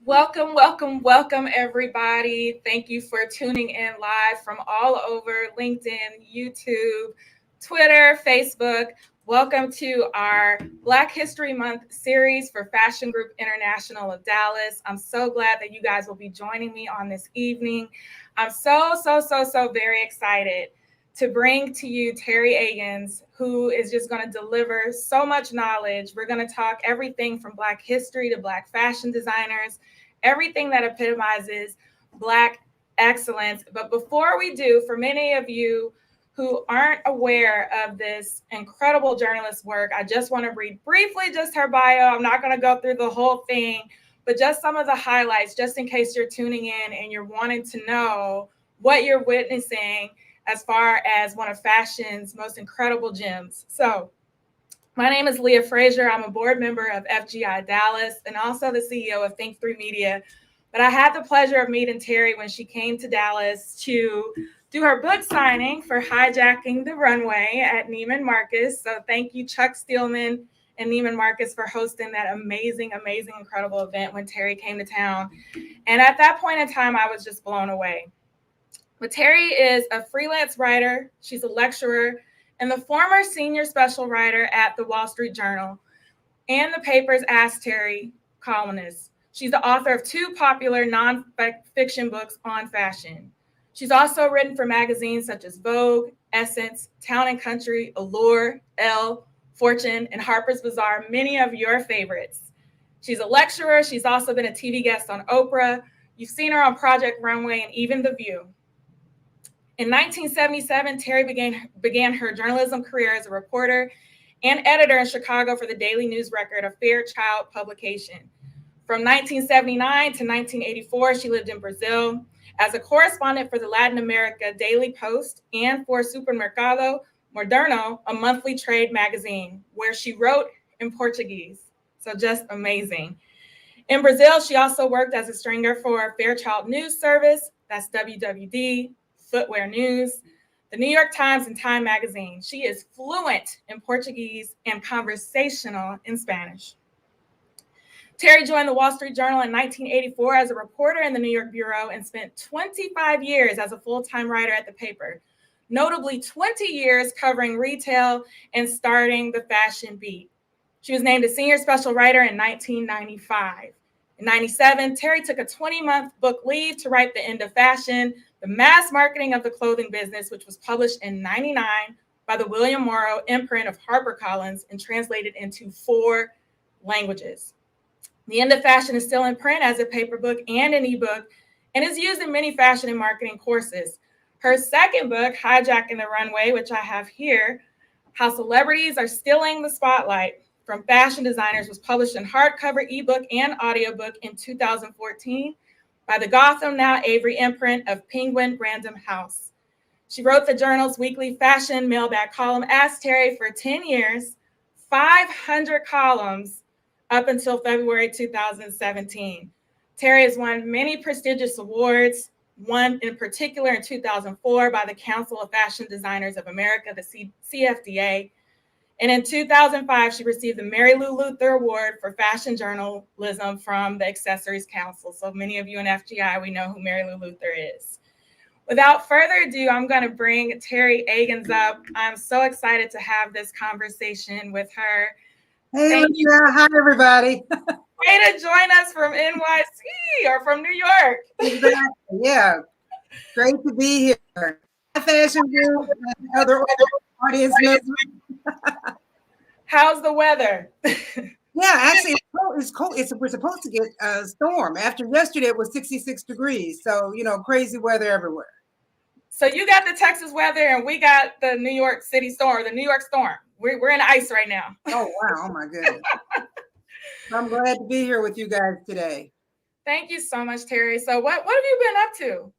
Welcome, welcome, welcome, everybody. Thank you for tuning in live from all over LinkedIn, YouTube, Twitter, Facebook. Welcome to our Black History Month series for Fashion Group International of Dallas. I'm so glad that you guys will be joining me on this evening. I'm so very excited to bring to you Teri Agins, who is just going to deliver so much knowledge. We're going to talk everything from Black history to Black fashion designers, everything that epitomizes Black excellence. But before we do, for many of you who aren't aware of this incredible journalist work, I just want to read briefly just her bio. I'm not going to go through the whole thing, but just some of the highlights, just in case you're tuning in and you're wanting to know what you're witnessing as far as one of fashion's most incredible gems. So my name is Leah Frazier. I'm a board member of FGI Dallas and also the CEO of Think 3 Media. But I had the pleasure of meeting Teri when she came to Dallas to do her book signing for Hijacking the Runway at Neiman Marcus. So thank you, Chuck Steelman and Neiman Marcus, for hosting that amazing, incredible event when Teri came to town. And at that point in time, I was just blown away. But Teri is a freelance writer. She's a lecturer and the former senior special writer at the Wall Street Journal and the paper's Ask Teri columnist. She's the author of 2 popular nonfiction books on fashion. She's also written for magazines such as Vogue, Essence, Town and Country, Allure, Elle, Fortune, and Harper's Bazaar, many of your favorites. She's a lecturer. She's also been a TV guest on Oprah. You've seen her on Project Runway and even The View. In 1977, Teri began her journalism career as a reporter and editor in Chicago for the Daily News Record, a Fairchild publication. From 1979 to 1984, she lived in Brazil as a correspondent for the Latin America Daily Post and for Supermercado Moderno, a monthly trade magazine, where she wrote in Portuguese. So just amazing. In Brazil, she also worked as a stringer for Fairchild News Service, that's WWD, Footwear News, the New York Times, and Time Magazine. She is fluent in Portuguese and conversational in Spanish. Teri joined the Wall Street Journal in 1984 as a reporter in the New York Bureau and spent 25 years as a full-time writer at the paper, notably 20 years covering retail and starting the fashion beat. She was named a senior special writer in 1995. In 97, Teri took a 20-month book leave to write The End of Fashion, the mass marketing of the clothing business, which was published in 99 by the William Morrow imprint of HarperCollins and translated into 4 languages. The End of Fashion is still in print as a paper book and an ebook and is used in many fashion and marketing courses. Her second book, Hijacking the Runway, which I have here, How Celebrities Are Stealing the Spotlight from Fashion Designers, was published in hardcover, ebook, and audiobook in 2014 by the Gotham, now Avery imprint of Penguin Random House. She wrote the journal's weekly fashion mailbag column, Ask Teri, for 10 years, 500 columns up until February 2017. Teri has won many prestigious awards, one in particular in 2004 by the Council of Fashion Designers of America, the CFDA. And in 2005, she received the Mary Lou Luther Award for Fashion Journalism from the Accessories Council. So many of you in FGI, we know who Mary Lou Luther is. Without further ado, I'm going to bring Teri Agins up. I'm so excited to have this conversation with her. Hey, Lisa. Hi, everybody. Way to join us from NYC or from New York. Exactly. Yeah, great to be here. Fashion Group and other audience members. How's the weather? Yeah, actually, it's cold. We're supposed to get a storm. After yesterday, it was 66 degrees. So, crazy weather everywhere. So you got the Texas weather and we got the New York City storm, the New York storm. We're in ice right now. Oh, wow. Oh, my goodness. I'm glad to be here with you guys today. Thank you so much, Teri. So what have you been up to?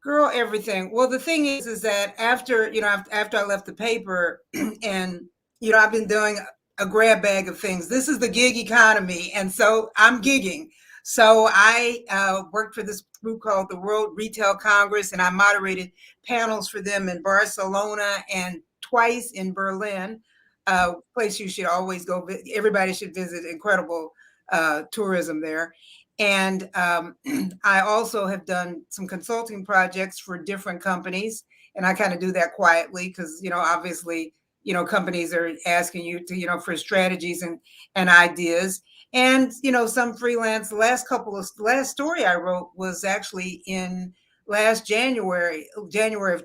Girl, everything. Well, the thing is that after I left the paper and, I've been doing a grab bag of things. This is the gig economy. And so I'm gigging. So I worked for this group called the World Retail Congress, and I moderated panels for them in Barcelona and twice in Berlin, a place you should always go. Everybody should visit. Incredible tourism there. And I also have done some consulting projects for different companies. And I kind of do that quietly because, obviously, companies are asking you to, for strategies and ideas. And, some freelance. Last story I wrote was actually in last January of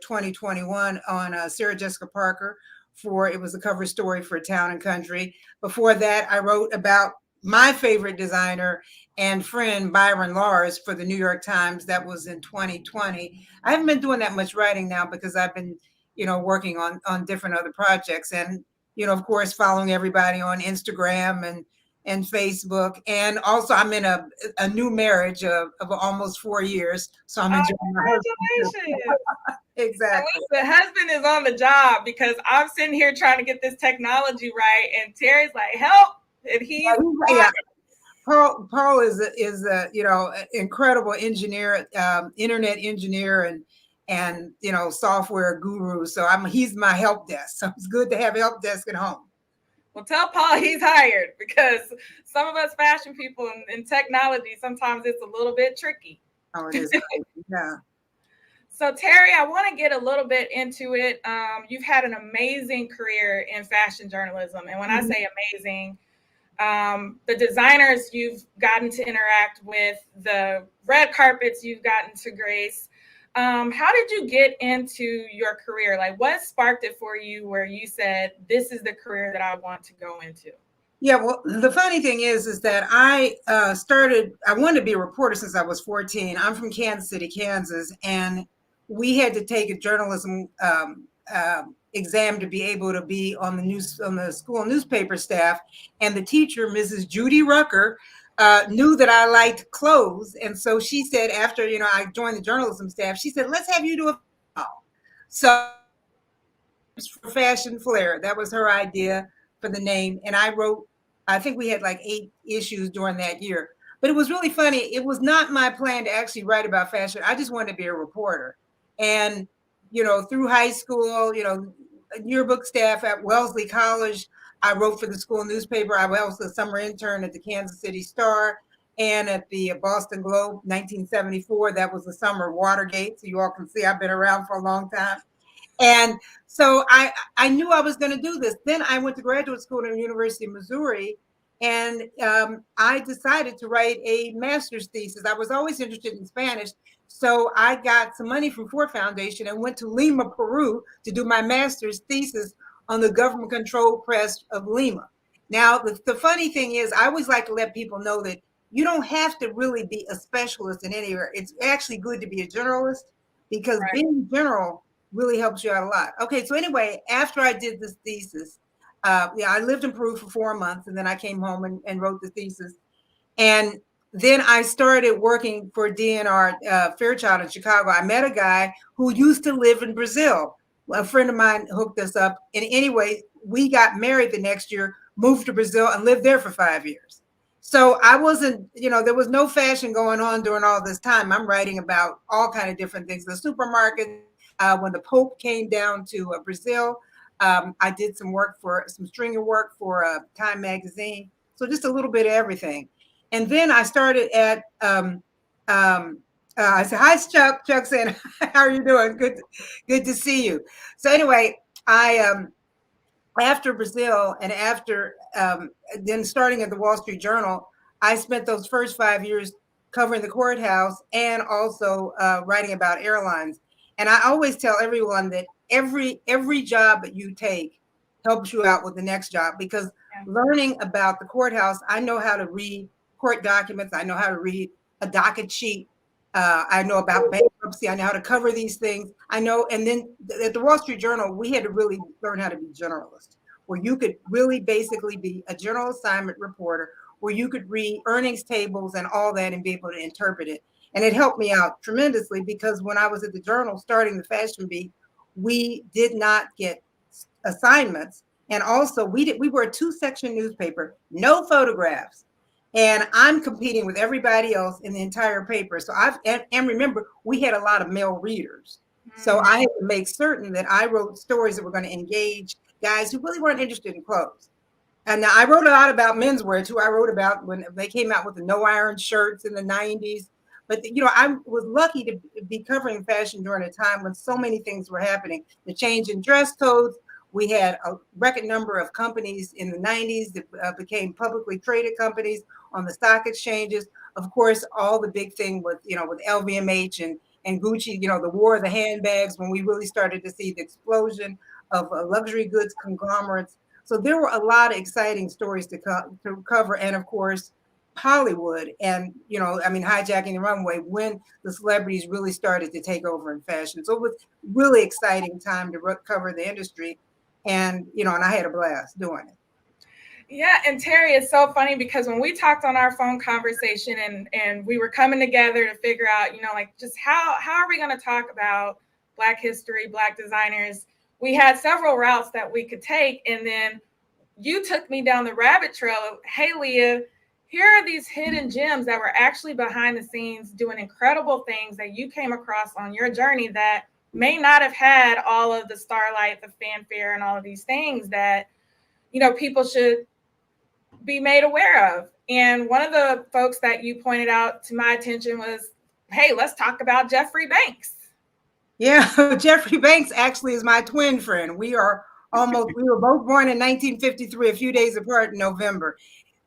2021 on Sarah Jessica Parker it was a cover story for Town and Country. Before that, I wrote about my favorite designer and friend Byron Lars for the New York Times. That was in 2020. I haven't been doing that much writing now because I've been, working on different other projects, and of course, following everybody on Instagram and Facebook. And also, I'm in a new marriage of almost 4 years, so I'm enjoying my husband. Congratulations. Exactly. At least the husband is on the job, because I'm sitting here trying to get this technology right, and Teri's like, help, and he's yeah. Paul is an incredible engineer, internet engineer, and software guru. So he's my help desk. So it's good to have a help desk at home. Well, tell Paul he's hired, because some of us fashion people in technology, sometimes it's a little bit tricky. Oh, it is. Yeah. So Teri, I want to get a little bit into it. You've had an amazing career in fashion journalism. And when I say amazing, the designers you've gotten to interact with, the red carpets you've gotten to grace. How did you get into your career? Like, what sparked it for you where you said, this is the career that I want to go into? Yeah, well, the funny thing is that I wanted to be a reporter since I was 14. I'm from Kansas City, Kansas, and we had to take a journalism exam to be able to be on the school newspaper staff. And the teacher, Mrs. Judy Rucker, knew that I liked clothes, and so she said, after I joined the journalism staff, she said, let's have you do a so for Fashion Flair. That was her idea for the name, and I think we had like 8 issues during that year. But it was really funny. It was not my plan to actually write about fashion. I just wanted to be a reporter. And, through high school, yearbook staff at Wellesley College, I wrote for the school newspaper. I was a summer intern at the Kansas City Star and at the Boston Globe, 1974. That was the summer of Watergate. So you all can see I've been around for a long time. And so I knew I was going to do this. Then I went to graduate school at the University of Missouri, and I decided to write a master's thesis. I was always interested in Spanish. So I got some money from Ford Foundation and went to Lima, Peru to do my master's thesis on the government-controlled press of Lima. Now, the funny thing is, I always like to let people know that you don't have to really be a specialist in any area. It's actually good to be a generalist, because being general really helps you out a lot. Okay, so anyway, after I did this thesis, I lived in Peru for 4 months, and then I came home and wrote the thesis. And then I started working for DNR Fairchild in Chicago. I met a guy who used to live in Brazil. A friend of mine hooked us up. And anyway, we got married the next year, moved to Brazil, and lived there for 5 years. So I wasn't, there was no fashion going on during all this time. I'm writing about all kind of different things. The supermarket, when the Pope came down to Brazil, I did some stringer work for Time magazine. So just a little bit of everything. And then I started at, I said, hi, Chuck. Chuck said, how are you doing? Good to see you. So anyway, after Brazil and after then starting at the Wall Street Journal, I spent those first 5 years covering the courthouse and also writing about airlines. And I always tell everyone that every job that you take helps you out with the next job, because learning about the courthouse, I know how to read court documents. I know how to read a docket sheet. I know about bankruptcy. I know how to cover these things. I know. And then at the Wall Street Journal, we had to really learn how to be generalists, where you could really basically be a general assignment reporter, where you could read earnings tables and all that and be able to interpret it. And it helped me out tremendously, because when I was at the Journal starting the fashion beat, we did not get assignments. And also we were a 2-section newspaper, no photographs. And I'm competing with everybody else in the entire paper. So and remember, we had a lot of male readers. So I had to make certain that I wrote stories that were going to engage guys who really weren't interested in clothes. And now I wrote a lot about menswear too. I wrote about when they came out with the no iron shirts in the 90s. But I was lucky to be covering fashion during a time when so many things were happening. The change in dress codes. We had a record number of companies in the 90s that became publicly traded companies on the stock exchanges. Of course, all the big thing with with LVMH and Gucci. The war of the handbags, when we really started to see the explosion of luxury goods conglomerates. So there were a lot of exciting stories to cover. And of course, Hollywood and, hijacking the runway when the celebrities really started to take over in fashion. So it was really exciting time to cover the industry. And, and I had a blast doing it. Yeah, and Teri, it's so funny because when we talked on our phone conversation and we were coming together to figure out, like just how are we going to talk about Black history, Black designers, we had several routes that we could take. And then you took me down the rabbit trail of, hey, Leah, here are these hidden gems that were actually behind the scenes doing incredible things that you came across on your journey that may not have had all of the starlight, the fanfare, and all of these things that, people should be made aware of. And one of the folks that you pointed out to my attention was, hey, let's talk about Jeffrey Banks. Yeah, Jeffrey Banks actually is my twin friend. We were both born in 1953, a few days apart in November.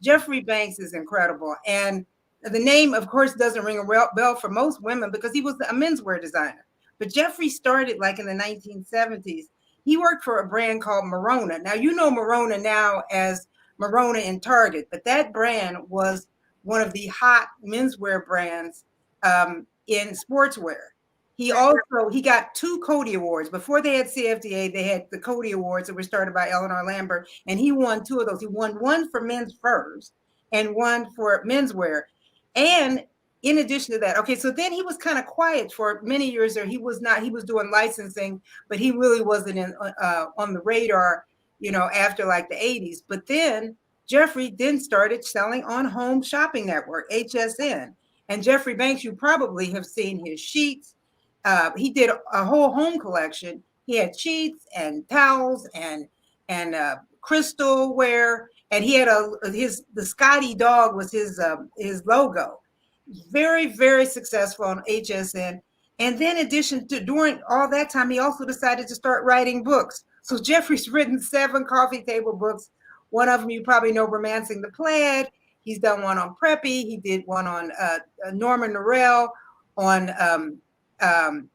Jeffrey Banks is incredible. And the name, of course, doesn't ring a bell for most women because he was a menswear designer. But Jeffrey started like in the 1970s. He worked for a brand called Morona. Now, you know Morona now as Morona in Target, but that brand was one of the hot menswear brands in sportswear. He got 2 Cody Awards. Before they had CFDA, they had the Cody Awards that were started by Eleanor Lambert, and he won 2 of those. He won one for men's furs and one for menswear. And in addition to that, okay, so then he was kind of quiet for many years there. He was doing licensing, but he really wasn't on the radar, after like the 80s. But then Jeffrey then started selling on Home Shopping Network, HSN. And Jeffrey Banks, you probably have seen his sheets. He did a whole home collection. He had sheets and towels and crystal ware, and he had the Scotty dog was his logo. Very, very successful on HSN. And then, in addition to during all that time, he also decided to start writing books. So Jeffrey's written 7 coffee table books. One of them you probably know, Romancing the Plaid. He's done one on Preppy. He did one on Norman Norell, on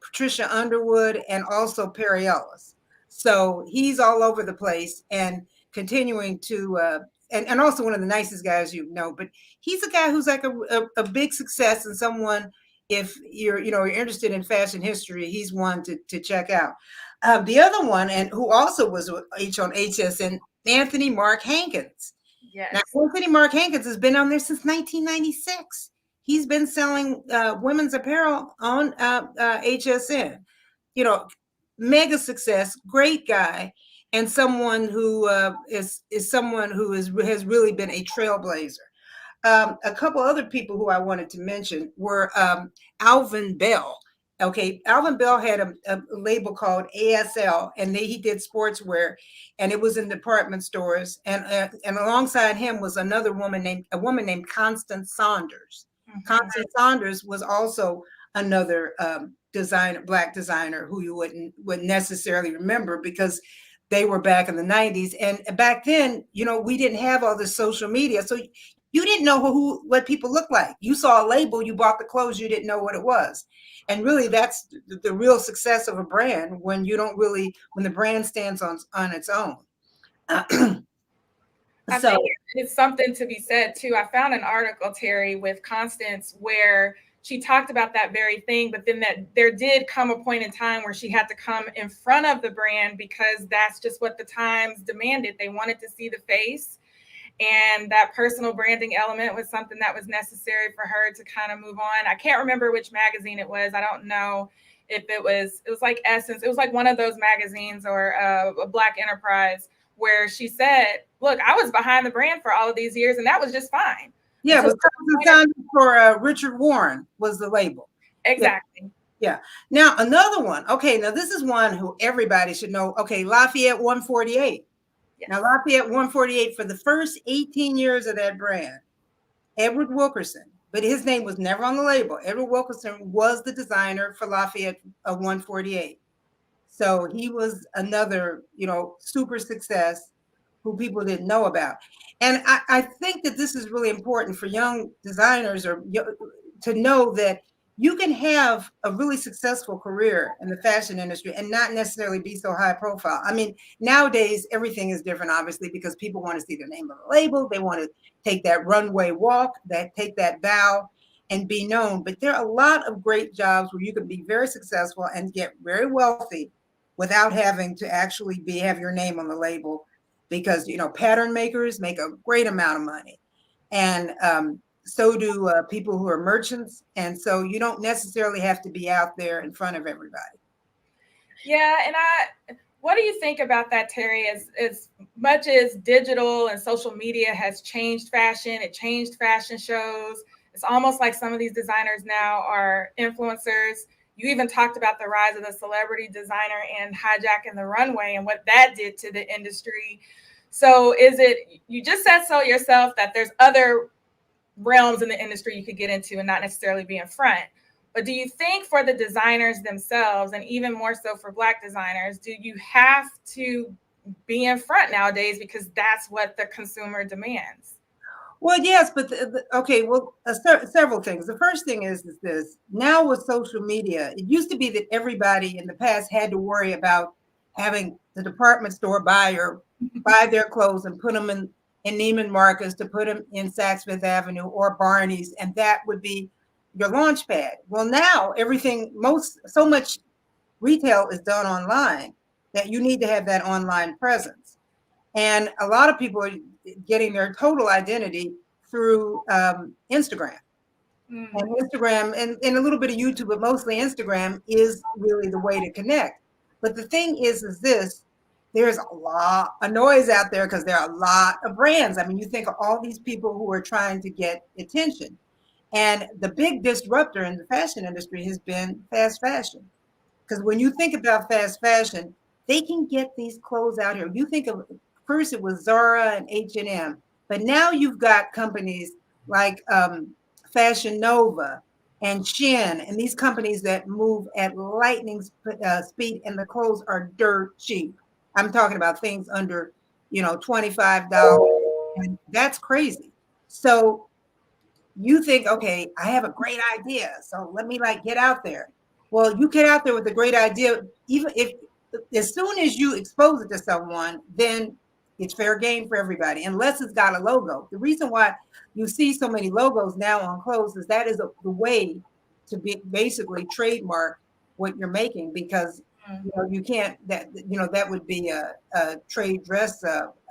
Patricia Underwood, and also Perry Ellis. So he's all over the place and continuing to, and also one of the nicest guys but he's a guy who's like a big success and someone, if you're interested in fashion history, he's one to check out. The other one, and who also was on HSN, Anthony Mark Hankins. Yes. Now, Anthony Mark Hankins has been on there since 1996. He's been selling women's apparel on HSN. Mega success, great guy, and someone who has really been a trailblazer. A couple other people who I wanted to mention were Alvin Bell. Okay, Alvin Bell had a label called ASL, and he did sportswear, and it was in department stores. And alongside him was a woman named Constance Saunders. Mm-hmm. Constance Saunders was also another Black designer who you wouldn't necessarily remember because they were back in the 90s. And back then, we didn't have all this social media, so you didn't know what people looked like. You saw a label, you bought the clothes, you didn't know what it was. And really, that's the real success of a brand when the brand stands on its own. I think it's something to be said too. I found an article, Teri, with Constance where she talked about that very thing, but then that there did come a point in time where she had to come in front of the brand because that's just what the times demanded. They wanted to see the face. And that personal branding element was something that was necessary for her to kind of move on. I can't remember which magazine it was. I don't know if it was like Essence. It was like one of those magazines or a Black Enterprise where she said, look, I was behind the brand for all of these years and that was just fine. Yeah, it was for Richard Warren was the label. Exactly. Yeah. Now, another one. Okay, now this is one who everybody should know. Okay, Lafayette 148. Now, Yes. Lafayette 148, for the first 18 years of that brand, Edward Wilkerson, but his name was never on the label. Edward Wilkerson was the designer for Lafayette 148. So he was another, super success who people didn't know about. And I think that this is really important for young designers to know that you can have a really successful career in the fashion industry and not necessarily be so high profile. I mean, nowadays, everything is different, obviously, because people want to see the name of the label. They want to take that runway walk, take that bow and be known. But there are a lot of great jobs where you can be very successful and get very wealthy without having to actually have your name on the label, because pattern makers make a great amount of money, and so do people who are merchants, and so you don't necessarily have to be out there in front of everybody. Yeah, and what do you think about that, Teri? As much as digital and social media has changed fashion, it changed fashion shows. It's almost like some of these designers now are influencers. You even talked about the rise of the celebrity designer and hijacking the runway and what that did to the industry. So you just said so yourself that there's other realms in the industry you could get into and not necessarily be in front. But do you think for the designers themselves, and even more so for Black designers, do you have to be in front nowadays because that's what the consumer demands? Well, yes, but several things. The first thing is this: now with social media, it used to be that everybody in the past had to worry about having the department store buyer buy their clothes and put them in Neiman Marcus, to put them in Saks Fifth Avenue or Barney's, and that would be your launch pad. Well, now so much retail is done online that you need to have that online presence. And a lot of people are getting their total identity through Instagram. And Instagram and a little bit of YouTube, but mostly Instagram is really the way to connect. But the thing is this: there's a lot of noise out there because there are a lot of brands. I mean, you think of all these people who are trying to get attention. And the big disruptor in the fashion industry has been fast fashion. Because when you think about fast fashion, they can get these clothes out here. You think of, first it was Zara and H&M, but now you've got companies like Fashion Nova and Shein, and these companies that move at lightning speed, and the clothes are dirt cheap. I'm talking about things under, $25, and that's crazy. So you think, okay, I have a great idea, so let me get out there. Well, you get out there with a great idea, even if as soon as you expose it to someone, then it's fair game for everybody, unless it's got a logo. The reason why you see so many logos now on clothes is that is the way to basically trademark what you're making, because you can't, that would be a trade dress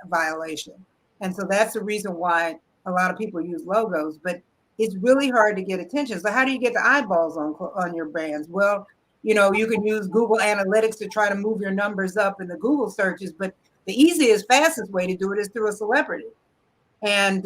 violation. And so that's the reason why a lot of people use logos, but it's really hard to get attention. So how do you get the eyeballs on your brands? Well, you can use Google Analytics to try to move your numbers up in the Google searches, but the easiest, fastest way to do it is through a celebrity. And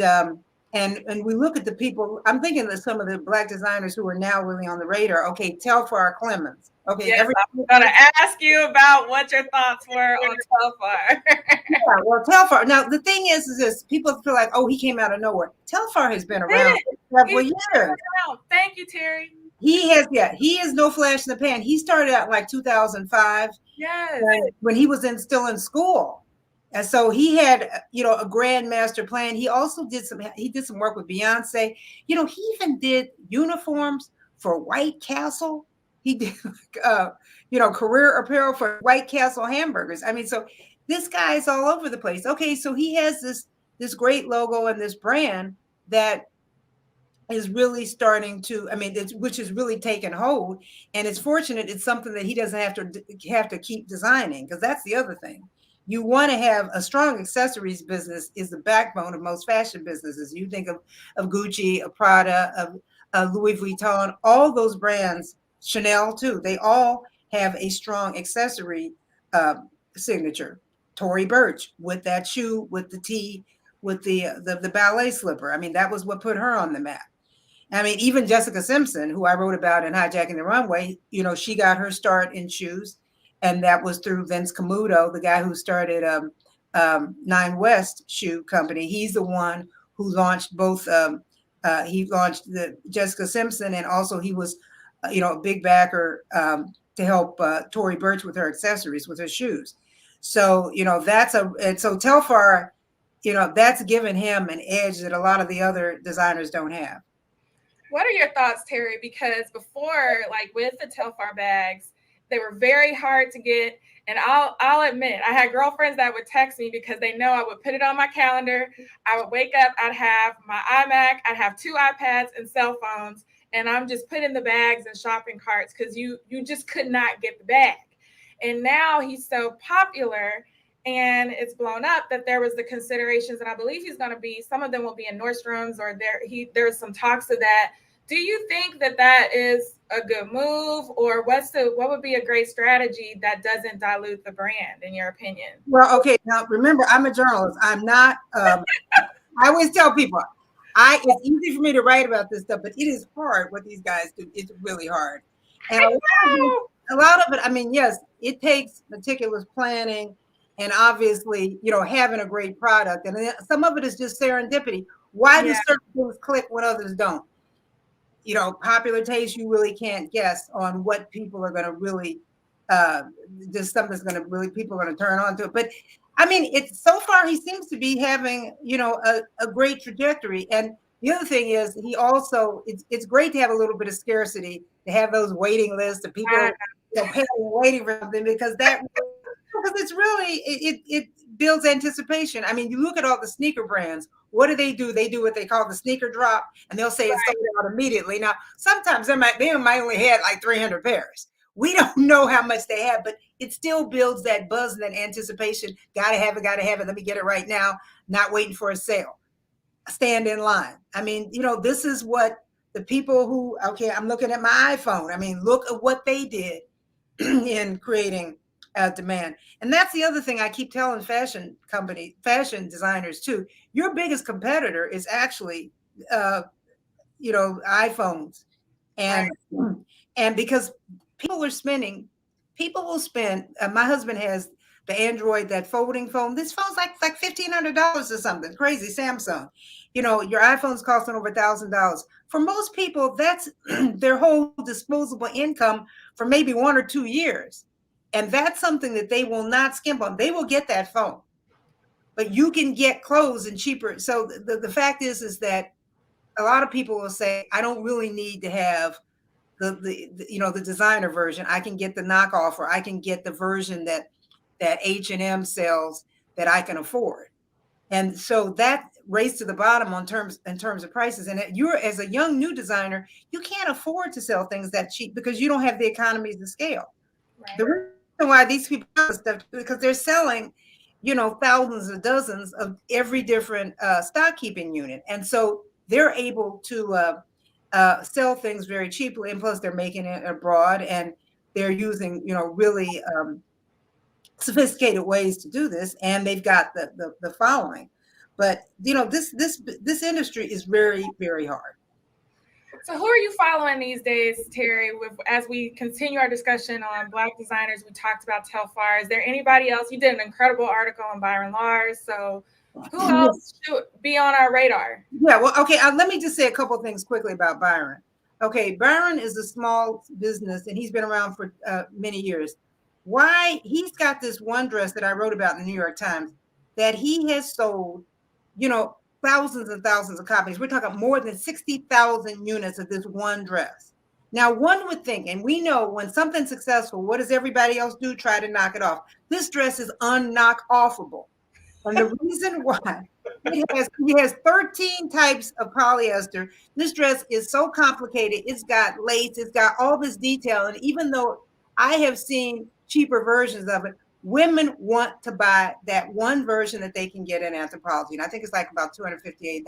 we look at the people. I'm thinking that some of the Black designers who are now really on the radar. Okay, Telfar Clemens. Okay, yes, I'm going to ask you about what your thoughts were on Telfar. Yeah, well, Telfar. Now the thing is this: people feel like, oh, he came out of nowhere. Telfar has been around for several years. Thank you, Teri. He is no flash in the pan. He started out in 2005. Yes. When he was still in school. And so he had, a grand master plan. He also did some work with Beyonce. He even did uniforms for White Castle. He did, career apparel for White Castle hamburgers. I mean, so this guy is all over the place. Okay, so he has this great logo and this brand that is really starting to, which is really taken hold. And it's fortunate it's something that he doesn't have to keep designing, because that's the other thing. You want to have a strong accessories business is the backbone of most fashion businesses. You think of Gucci, of Prada, of Louis Vuitton, all those brands, Chanel too, they all have a strong accessory signature. Tory Burch with that shoe, with the tee, with the ballet slipper. I mean, that was what put her on the map. I mean, even Jessica Simpson, who I wrote about in Hijacking the Runway, she got her start in shoes, and that was through Vince Camuto, the guy who started Nine West shoe company. He's the one who launched both. He launched the Jessica Simpson, and also he was, a big backer to help Tory Burch with her accessories, with her shoes. So and so Telfar, that's given him an edge that a lot of the other designers don't have. What are your thoughts, Teri? Because before, like with the Telfar bags, they were very hard to get. And I'll admit, I had girlfriends that would text me because they know I would put it on my calendar. I would wake up, I'd have my iMac, I'd have 2 iPads and cell phones, and I'm just putting the bags in shopping carts because you just could not get the bag. And now he's so popular and it's blown up that there was the considerations, and I believe he's going to be, some of them will be in Nordstrom's, or there's some talks of that. Do you think that is a good move, or what would be a great strategy that doesn't dilute the brand, in your opinion? Well, okay, now remember, I'm a journalist. I'm not. I always tell people, it's easy for me to write about this stuff, but it is hard what these guys do. It's really hard, and a lot of it. I mean, yes, it takes meticulous planning, and obviously, having a great product, and then some of it is just serendipity. Why do certain things click when others don't? Popular taste, you really can't guess on what people are going to really, just something's going to really, people are going to turn on to it. But I mean, so far he seems to be having, a great trajectory. And the other thing is he also, it's great to have a little bit of scarcity, to have those waiting lists of people, waiting for something, because it's really, it builds anticipation. I mean, you look at all the sneaker brands. What do? They do what they call the sneaker drop, and they'll say it's sold out immediately. Now, sometimes they might only had like 300 pairs. We don't know how much they have, but it still builds that buzz and that anticipation. Gotta have it. Let me get it right now. Not waiting for a sale. Stand in line. I mean, this is what the people who, I'm looking at my iPhone. I mean, look at what they did in creating demand. And that's the other thing I keep telling fashion designers too. Your biggest competitor is actually, iPhones, and because people will spend. My husband has the Android, that folding phone. This phone's like $1,500 or something crazy. Samsung, your iPhone's costing over $1,000. For most people, that's their whole disposable income for maybe 1 or 2 years. And that's something that they will not skimp on. They will get that phone, but you can get clothes and cheaper. So the fact is that a lot of people will say, I don't really need to have the designer version. I can get the knockoff, or I can get the version that H&M sells that I can afford. And so that race to the bottom in terms of prices. And you're, as a young new designer, you can't afford to sell things that cheap because you don't have the economies of scale. Right. The reason why these people do stuff, because they're selling, thousands or dozens of every different stock keeping unit. And so they're able to sell things very cheaply. And plus they're making it abroad, and they're using, really sophisticated ways to do this. And they've got the following. But, this industry is very, very hard. So who are you following these days, Teri? As we continue our discussion on Black designers, we talked about Telfar. Is there anybody else? You did an incredible article on Byron Lars. So who else should be on our radar? Yeah, well, okay. Let me just say a couple of things quickly about Byron. Okay, Byron is a small business, and he's been around for many years. Why? He's got this one dress that I wrote about in the New York Times that he has sold, thousands and thousands of copies. We're talking more than 60,000 units of this one dress. Now, one would think, and we know when something's successful, what does everybody else do? Try to knock it off. This dress is unknock-offable. And the reason why, he has 13 types of polyester. This dress is so complicated. It's got lace. It's got all this detail. And even though I have seen cheaper versions of it, women want to buy that one version that they can get in Anthropologie. And I think it's like about $258.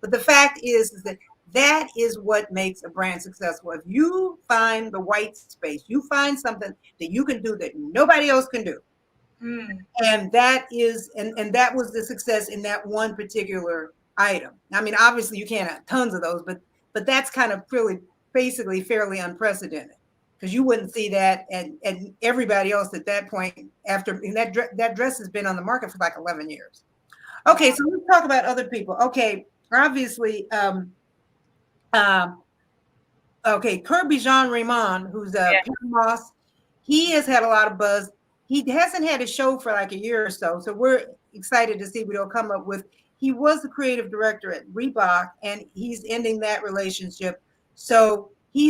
But the fact is that is what makes a brand successful. If you find the white space, you find something that you can do that nobody else can do. And that is, and that was the success in that one particular item. I mean, obviously you can't have tons of those, but that's kind of really basically fairly unprecedented. because you wouldn't see that, and everybody else at that point after that dress has been on the market for like 11 years. Okay, so let's talk about other people. Okay, obviously, okay, Kirby Jean Raymond, who's Moss, he has had a lot of buzz. He hasn't had a show for like a year or so, so we're excited to see what he'll come up with. He was the creative director at Reebok, and he's ending that relationship. So he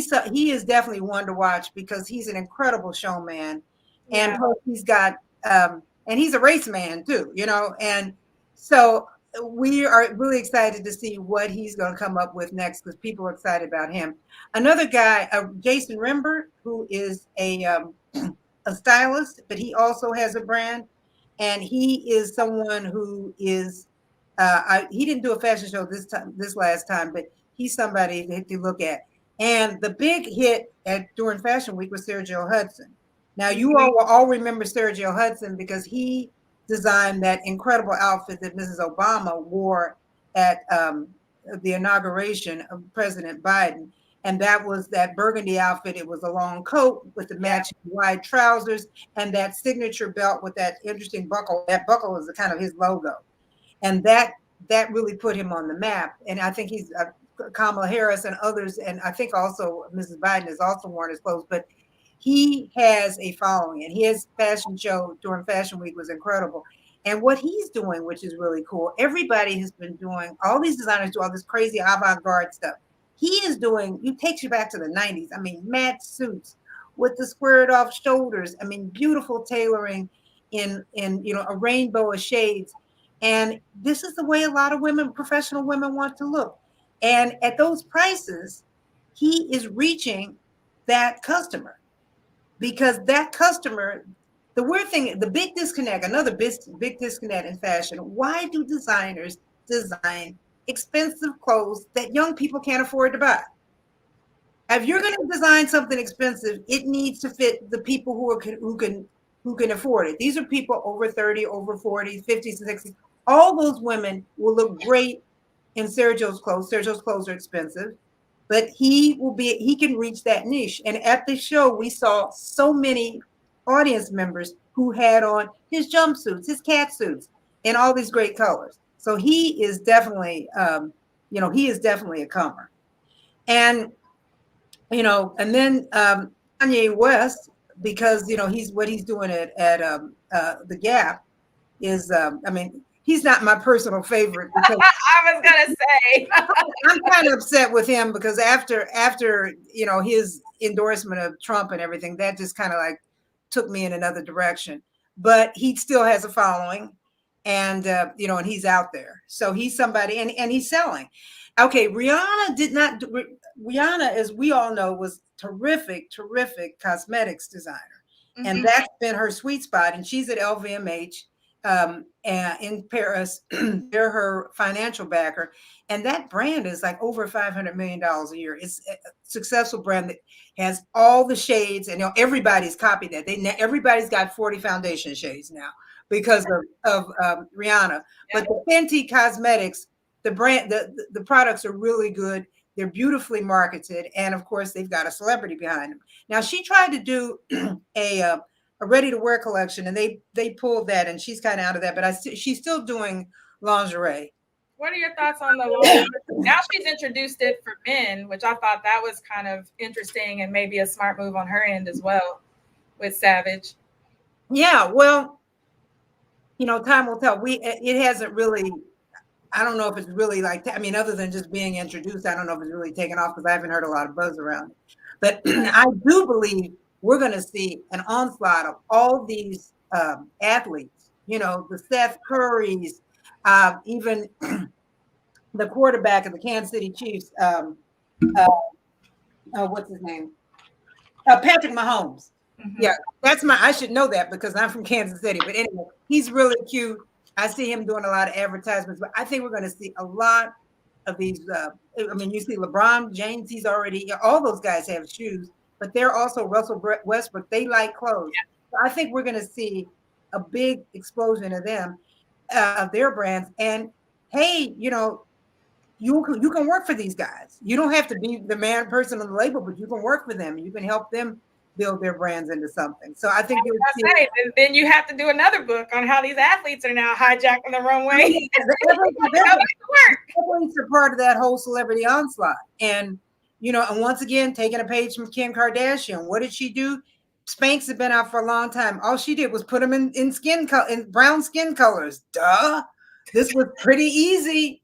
is definitely one to watch because he's an incredible showman, and plus he's got and he's a race man too, you know, and so we are really excited to see what he's going to come up with next because people are excited about him. Another guy, Jason Rimbert, who is a stylist, but he also has a brand, and he is someone who is. He didn't do a fashion show this last time, but he's somebody to look at. And the big hit during Fashion Week was Sergio Hudson. Now you all remember Sergio Hudson because he designed that incredible outfit that Mrs. Obama wore at the inauguration of President Biden. And that was that burgundy outfit. It was a long coat with the matching wide trousers and that signature belt with that interesting buckle. That buckle is kind of his logo. And that really put him on the map. And I think he's Kamala Harris and others, and I think also Mrs. Biden has also worn his clothes, but he has a following, and his fashion show during Fashion Week was incredible. And what he's doing, which is really cool, everybody has been doing, all these designers do all this crazy avant-garde stuff. He is doing, it takes you back to the 90s. I mean, matte suits with the squared off shoulders. I mean, beautiful tailoring in a rainbow of shades. And this is the way a lot of women, professional women, want to look. And at those prices, he is reaching that customer because that customer, the weird thing, the big disconnect, another big disconnect in fashion. Why do designers design expensive clothes that young people can't afford to buy? If you're going to design something expensive, it needs to fit the people who can afford it. These are people over 30, over 40, 50, 60. All those women will look great in Sergio's clothes. Sergio's clothes are expensive, but he can reach that niche. And at the show, we saw so many audience members who had on his jumpsuits, his cat suits, in all these great colors. So he is definitely, he is definitely a comer. And, and then Kanye West, because, he's doing at the Gap is, he's not my personal favorite. Because I was gonna say I'm kind of upset with him because after his endorsement of Trump and everything, that just kind of like took me in another direction. But he still has a following, and and he's out there, so he's somebody, and he's selling. Okay, Rihanna, as we all know, was terrific cosmetics designer, and that's been her sweet spot. And she's at LVMH. In Paris. They're her financial backer, and that brand is like over $500 million a year. It's a successful brand that has all the shades, and everybody's copied that. Everybody's got 40 foundation shades now because of Rihanna. But the Fenty Cosmetics, the brand, the products are really good. They're beautifully marketed, and of course, they've got a celebrity behind them. Now, she tried to do a ready-to-wear collection, and they pulled that, and she's kind of out of that. But she's still doing lingerie. What are your thoughts on the lingerie? Now she's introduced it for men, which I thought that was kind of interesting and maybe a smart move on her end as well with Savage. Yeah, well, time will tell. It hasn't really. I don't know if it's really like. I mean, other than just being introduced, I don't know if it's really taken off because I haven't heard a lot of buzz around it. But I do believe we're going to see an onslaught of all these athletes, the Seth Currys, even the quarterback of the Kansas City Chiefs, what's his name? Patrick Mahomes. Mm-hmm. Yeah, I should know that because I'm from Kansas City. But anyway, he's really cute. I see him doing a lot of advertisements, but I think we're going to see a lot of these. You see LeBron James, he's already, all those guys have shoes. But they're also Russell Westbrook. They like clothes. Yeah. So I think we're going to see a big explosion of them, of their brands. And hey, you can work for these guys. You don't have to be the person on the label, but you can work for them. You can help them build their brands into something. So I think I say, then you have to do another book on how these athletes are now hijacking the runway. Athletes are part of that whole celebrity onslaught. And, and once again, taking a page from Kim Kardashian, what did she do? Spanx had been out for a long time. All she did was put them in brown skin colors. Duh. This was pretty easy.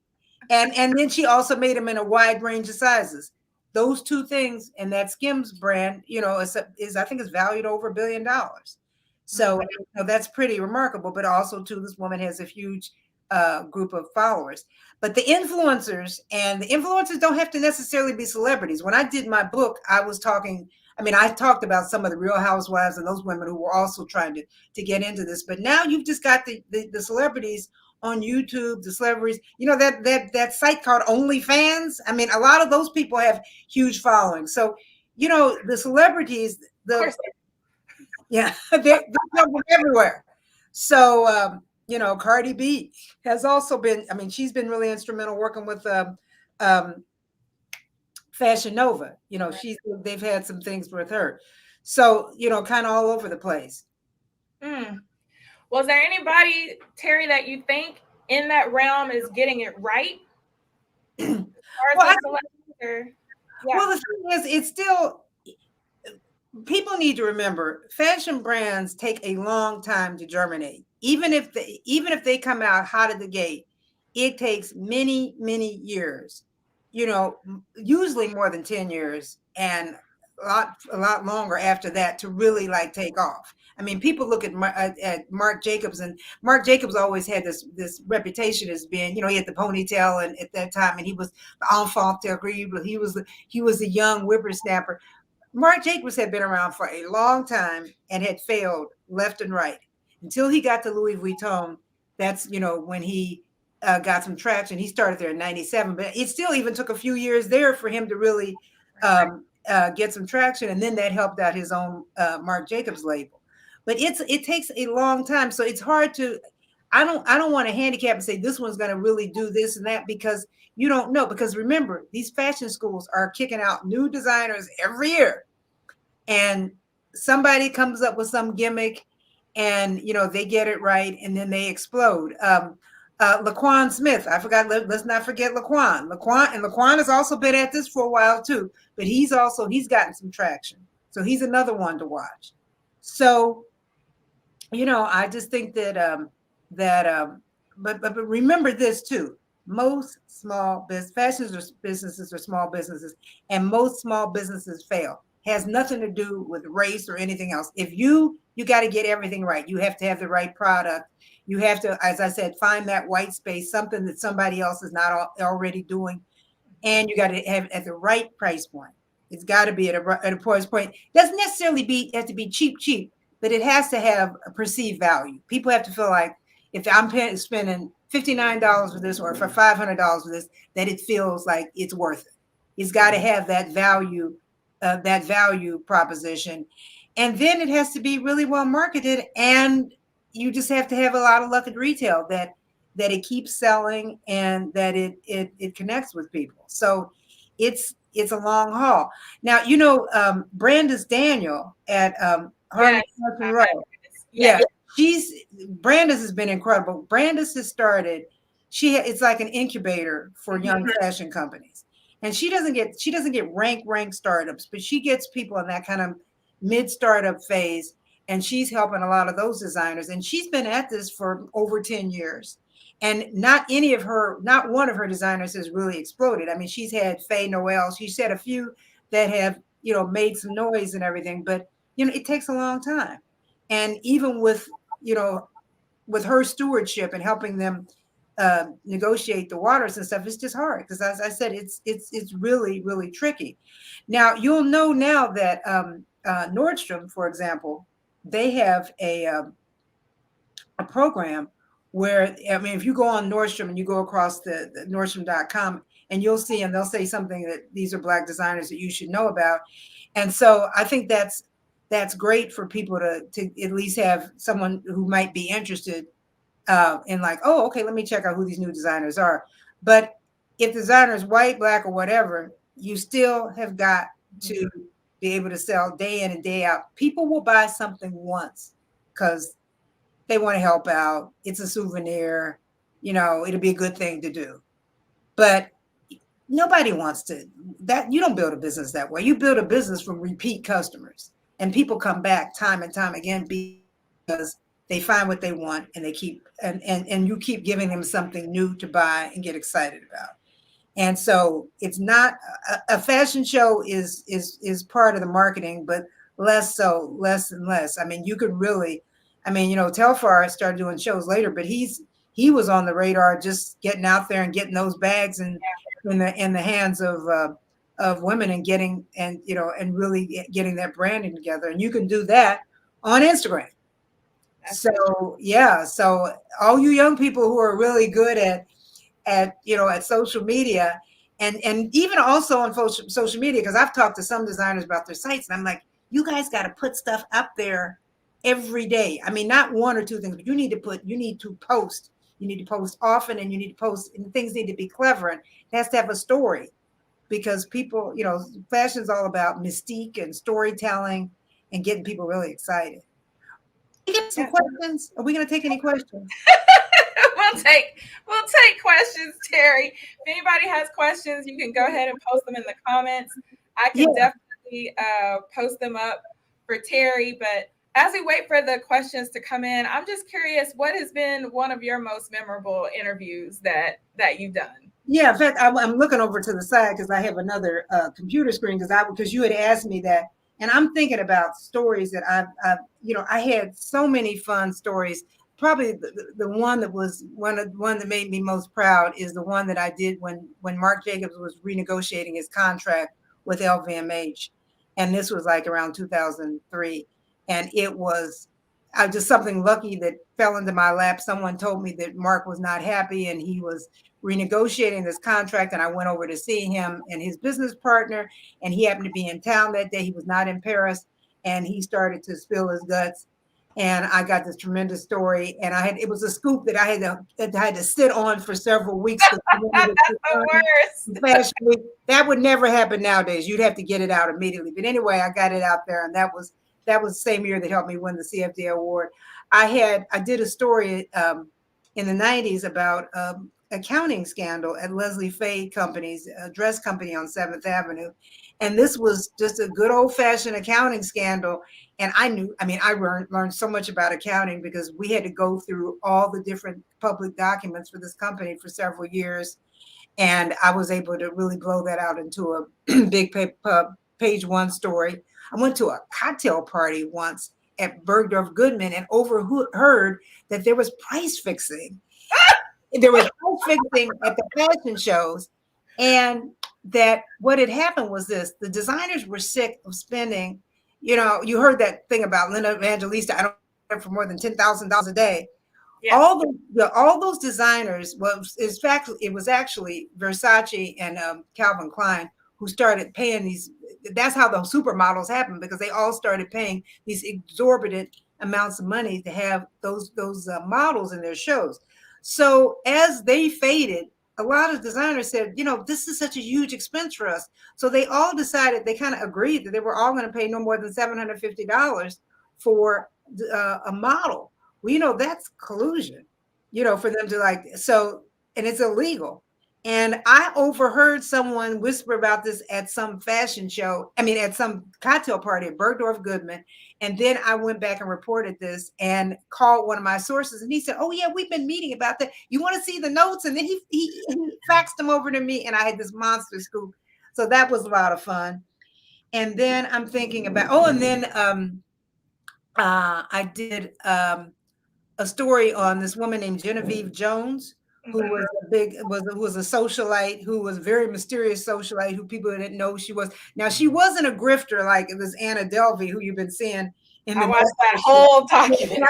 And then she also made them in a wide range of sizes. Those two things, and that Skims brand, is I think is valued over $1 billion. So that's pretty remarkable. But also, too, this woman has a huge group of followers. But the influencers don't have to necessarily be celebrities. When I did my book, I talked about some of the Real Housewives and those women who were also trying to get into this. But now you've just got the celebrities on YouTube, the celebrities, that site called OnlyFans. I mean, a lot of those people have huge followings. So, the celebrities, they're coming everywhere. So, Cardi B has also been, she's been really instrumental working with Fashion Nova. They've had some things with her. So, kind of all over the place. Was there anybody, Teri, that you think in that realm is getting it right? Well, the thing is, it's still, people need to remember, fashion brands take a long time to germinate. Even if they come out hot at the gate, it takes many, many years, usually more than 10 years and a lot longer after that to really take off. I mean, people look at Marc Jacobs, and Marc Jacobs always had this reputation as being, he had the ponytail, and at that time, and he was the enfant terrible. He was a young whippersnapper. Marc Jacobs had been around for a long time and had failed left and right until he got to Louis Vuitton. That's when he got some traction. He started there in '97, but it still even took a few years there for him to really get some traction, and then that helped out his own Marc Jacobs label. But it takes a long time, so it's hard to. I don't want to handicap and say this one's going to really do this and that, because you don't know. Because remember, these fashion schools are kicking out new designers every year, and somebody comes up with some gimmick, and they get it right, and then they explode. Laquan Smith, I forgot. Let's not forget Laquan. Laquan has also been at this for a while too, but he's gotten some traction. So he's another one to watch. So, I just think that but remember this too. Most small businesses are small businesses, and most small businesses fail. Has nothing to do with race or anything else. If you got to get everything right. You have to have the right product. You have to, as I said, find that white space, something that somebody else is not already doing, and you got to have at the right price point. It's got to be at a price point. It doesn't necessarily have to be cheap, but it has to have a perceived value. People have to feel like if I'm spending $59 for this or for $500 for this, that it feels like it's worth it. It's got to have that value proposition, and then it has to be really well marketed, and you just have to have a lot of luck at retail that it keeps selling and that it connects with people. So it's a long haul. Now, Brandes Daniel at Harlem Road. Yeah, Brandes has been incredible. Brandes has started. It's like an incubator for young fashion companies, and she doesn't get rank startups, but she gets people in that kind of mid startup phase. And she's helping a lot of those designers. And she's been at this for over 10 years. And not one of her designers has really exploded. I mean, she's had Faye Noel. She's had a few that have, made some noise and everything. But, it takes a long time. And even with her stewardship and helping them negotiate the waters and stuff, it's just hard. Because as I said, it's really, really tricky. Now, you'll know now that Nordstrom, for example, they have a program where, if you go on Nordstrom and you go across the Nordstrom.com, and you'll see, and they'll say something that these are Black designers that you should know about. And so I think that's great for people to at least have someone who might be interested in okay, let me check out who these new designers are. But if the designer is white, Black, or whatever, you still have got to be able to sell day in and day out. People will buy something once because they want to help out. It's a souvenir, it'll be a good thing to do. But nobody wants to that. You don't build a business that way. You build a business from repeat customers, and people come back time and time again because they find what they want, and they keep and you keep giving them something new to buy and get excited about. And so it's not a fashion show is part of the marketing, but less and less. I mean, you could really, Telfar started doing shows later, but he was on the radar, just getting out there and getting those bags and in the hands of women, and getting and really getting that branding together. And you can do that on Instagram. So yeah, so all you young people who are really good at social media, and even also on social media, because I've talked to some designers about their sites, and I'm like, you guys got to put stuff up there every day. I mean, not one or two things, but you need to post. You need to post often, and you need to post, and things need to be clever, and it has to have a story, because people, fashion is all about mystique and storytelling and getting people really excited. Get some questions. Are we going to take any questions? we'll take questions, Teri. If anybody has questions, you can go ahead and post them in the comments. I can definitely post them up for Teri. But as we wait for the questions to come in, I'm just curious, what has been one of your most memorable interviews that you've done? Yeah, in fact, I'm looking over to the side because I have another computer screen, because you had asked me that. And I'm thinking about stories that I had so many fun stories. Probably the one that was one that made me most proud is the one that I did when Marc Jacobs was renegotiating his contract with LVMH. And this was like around 2003. And it was just something lucky that fell into my lap. Someone told me that Marc was not happy and he was renegotiating this contract, and I went over to see him and his business partner, and he happened to be in town that day. He was not in Paris, and he started to spill his guts, and I got this tremendous story, and it was a scoop that I had to sit on for several weeks. That's the worst. Fashion week. That would never happen nowadays. You'd have to get it out immediately. But anyway, I got it out there, and that was the same year that helped me win the CFD award. I did a story in the 90s about accounting scandal at Leslie Faye Company's dress company on 7th Avenue. And this was just a good old fashioned accounting scandal. And I learned so much about accounting because we had to go through all the different public documents for this company for several years. And I was able to really blow that out into a big page one story. I went to a cocktail party once at Bergdorf Goodman and overheard that there was price fixing. There was fixing at the fashion shows, and that what had happened was this: the designers were sick of spending. You heard that thing about Linda Evangelista. I don't know, for more than $10,000 a day. Yeah. All those designers. It was actually Versace and Calvin Klein who started paying these. That's how the supermodels happened, because they all started paying these exorbitant amounts of money to have those models in their shows. So as they faded, a lot of designers said, this is such a huge expense for us. So they all decided, they kind of agreed that they were all going to pay no more than $750 for a model. Well, that's collusion, for them to and it's illegal. And I overheard someone whisper about this at some fashion show, at some cocktail party at Bergdorf Goodman. And then I went back and reported this and called one of my sources. And he said, oh, yeah, we've been meeting about that. You want to see the notes? And then he faxed them over to me, and I had this monster scoop. So that was a lot of fun. And then I'm thinking about, I did a story on this woman named Genevieve Jones, who was a socialite, who was a very mysterious socialite, who people didn't know who she was. Now, she wasn't a grifter like this Anna Delvey, who you've been seeing in the I watched that whole documentary.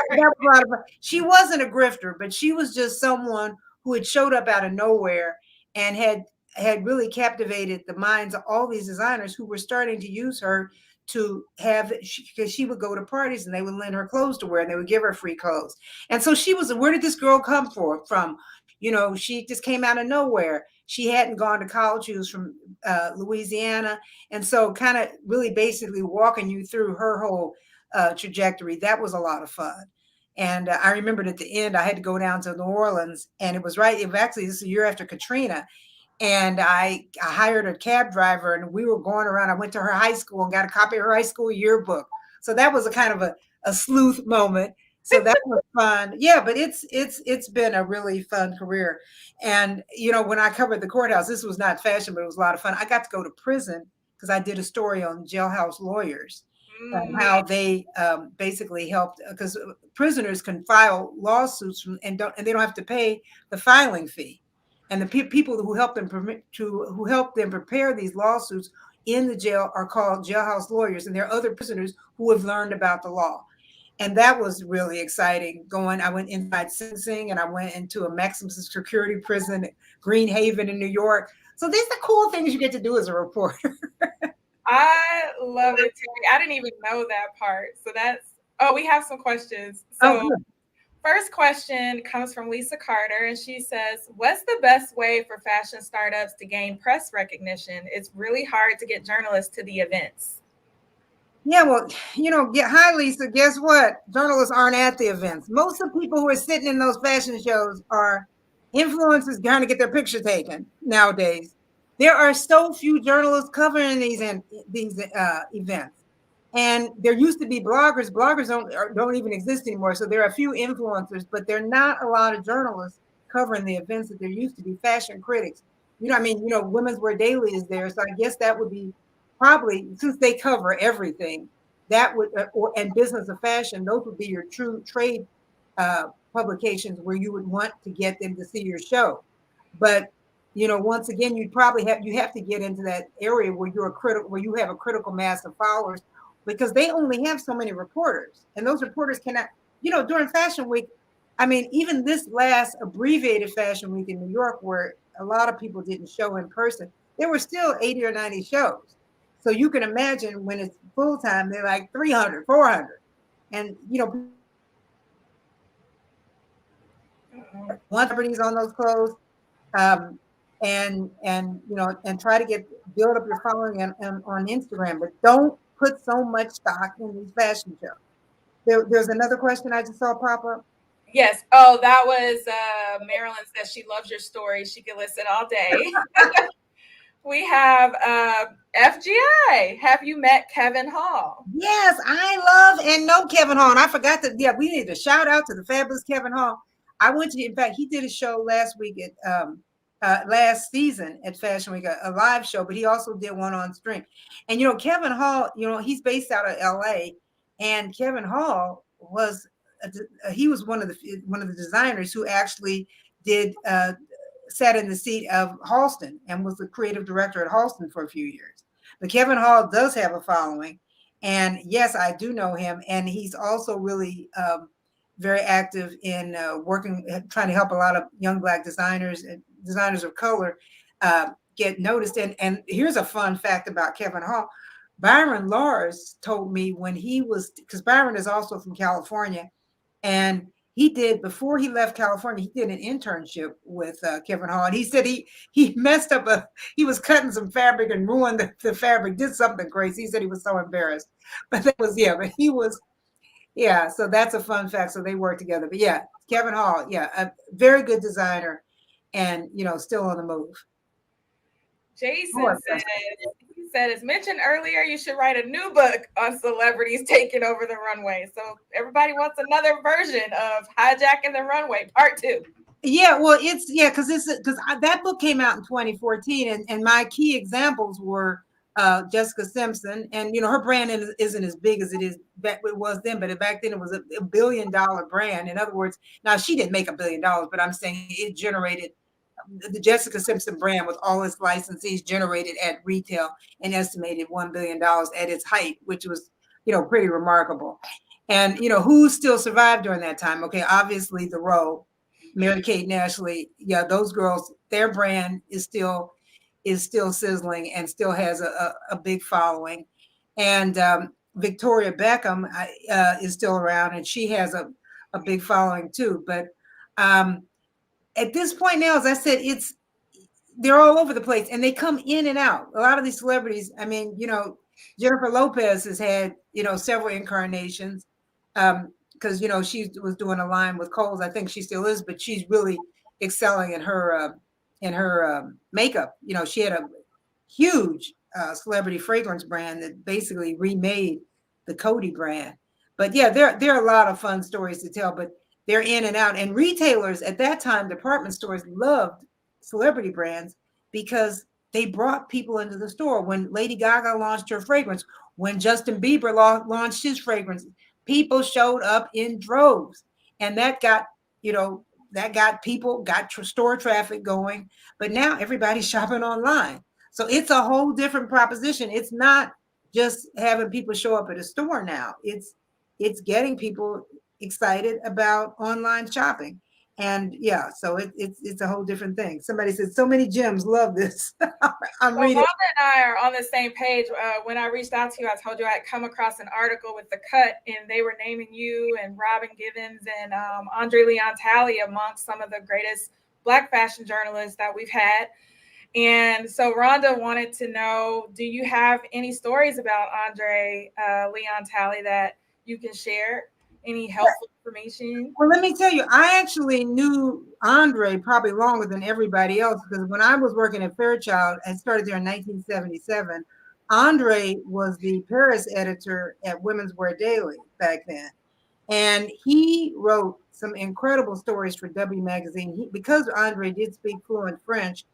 She wasn't a grifter, but she was just someone who had showed up out of nowhere and had really captivated the minds of all these designers who were starting to use her to have, because she would go to parties and they would lend her clothes to wear, and they would give her free clothes. And so where did this girl come from? She just came out of nowhere. She hadn't gone to college. She was from Louisiana. And so kind of really basically walking you through her whole trajectory. That was a lot of fun. And I remembered at the end, I had to go down to New Orleans, and it was right. It was actually, this is a year after Katrina. And I hired a cab driver, and we were going around. I went to her high school and got a copy of her high school yearbook. So that was a kind of a sleuth moment. So that was fun. Yeah, but it's been a really fun career. And when I covered the courthouse, this was not fashion, but it was a lot of fun. I got to go to prison because I did a story on jailhouse lawyers and how they basically helped, because prisoners can file lawsuits and they don't have to pay the filing fee. And the people who help them prepare these lawsuits in the jail are called jailhouse lawyers, and there are other prisoners who have learned about the law. And that was really exciting. I went inside sentencing, and I went into a maximum security prison at Green Haven in New York. So these are the cool things you get to do as a reporter. I love it, Teri. I didn't even know that part. So we have some questions. So first question comes from Lisa Carter, and she says, what's the best way for fashion startups to gain press recognition? It's really hard to get journalists to the events. Yeah, well, hi, Lisa. Guess what? Journalists aren't at the events. Most of the people who are sitting in those fashion shows are influencers trying to get their picture taken nowadays. There are so few journalists covering these events. And there used to be bloggers. Bloggers don't even exist anymore. So there are a few influencers, but there are not a lot of journalists covering the events that there used to be. Fashion critics. Women's Wear Daily is there. So I guess that would be probably, since they cover everything, that would, and Business of Fashion, those would be your true trade publications where you would want to get them to see your show. But once again, you have to get into that area where where you have a critical mass of followers, because they only have so many reporters, and those reporters cannot, during Fashion Week. I mean, even this last abbreviated Fashion Week in New York, where a lot of people didn't show in person, there were still 80 or 90 shows. So you can imagine when it's full time, they're like 300, 400. And, want celebrities on those clothes, and try to build up your following on Instagram, but don't put so much stock in these fashion shows. There's another question I just saw pop up. Yes. Oh, that was Marilyn says she loves your story. She can listen all day. We have FGI. Have you met Kevin Hall? Yes, I love and know Kevin Hall. And I forgot that. Yeah, we need to shout out to the fabulous Kevin Hall. In fact, he did a show last week last season at Fashion Week, a live show, but he also did one on stream. And Kevin Hall, he's based out of LA, and Kevin Hall was one of the designers who actually sat in the seat of Halston and was the creative director at Halston for a few years. But Kevin Hall does have a following, and yes, I do know him, and he's also really very active in trying to help a lot of young Black designers and designers of color get noticed. And here's a fun fact about Kevin Hall. Byron Lars told me because Byron is also from California, and before he left California, he did an internship with Kevin Hall. And he said he messed up he was cutting some fabric and ruined the fabric, did something crazy. He said he was so embarrassed. But so that's a fun fact. So they work together. But yeah, Kevin Hall, a very good designer, and still on the move. Jason said, as mentioned earlier, you should write a new book on celebrities taking over the runway. So everybody wants another version of Hijacking the Runway, Part 2. Yeah, well, because that book came out in 2014, and my key examples were Jessica Simpson, and her brand isn't as big as it was then, but back then it was a $1 billion brand. In other words, now she didn't make $1 billion, but I'm saying it generated. The Jessica Simpson brand with all its licensees generated at retail an estimated $1 billion at its height, which was, pretty remarkable. And, who still survived during that time? Okay, obviously the Row, Mary-Kate and Ashley. Yeah, those girls, their brand is still sizzling and still has a big following. And Victoria Beckham is still around, and she has a big following too. But at this point now, as I said, they're all over the place, and they come in and out. A lot of these celebrities, I mean, Jennifer Lopez has had, several incarnations, because she was doing a line with Kohl's. I think she still is, but she's really excelling in her makeup. She had a huge celebrity fragrance brand that basically remade the Coty brand. But yeah, there are a lot of fun stories to tell, but they're in and out. And retailers at that time, department stores, loved celebrity brands because they brought people into the store. When Lady Gaga launched her fragrance, when Justin Bieber launched his fragrance, people showed up in droves, and that got people got store traffic going. But now everybody's shopping online, so it's a whole different proposition. It's not just having people show up at a store now. It's getting people excited about online shopping. And yeah, so it's a whole different thing. Somebody said so many gyms love this. I'm reading. Rhonda and I are on the same page. When I reached out to you, I told you I had come across an article with The Cut, and they were naming you and Robin Givens and Andre Leon Talley amongst some of the greatest Black fashion journalists that we've had. And so Rhonda wanted to know, do you have any stories about Andre Leon Talley that you can share? Any helpful information? Well, let me tell you, I actually knew Andre probably longer than everybody else, because when I was working at Fairchild, I started there in 1977. Andre was the Paris editor at Women's Wear Daily back then. And he wrote some incredible stories for W Magazine. Because Andre did speak fluent French,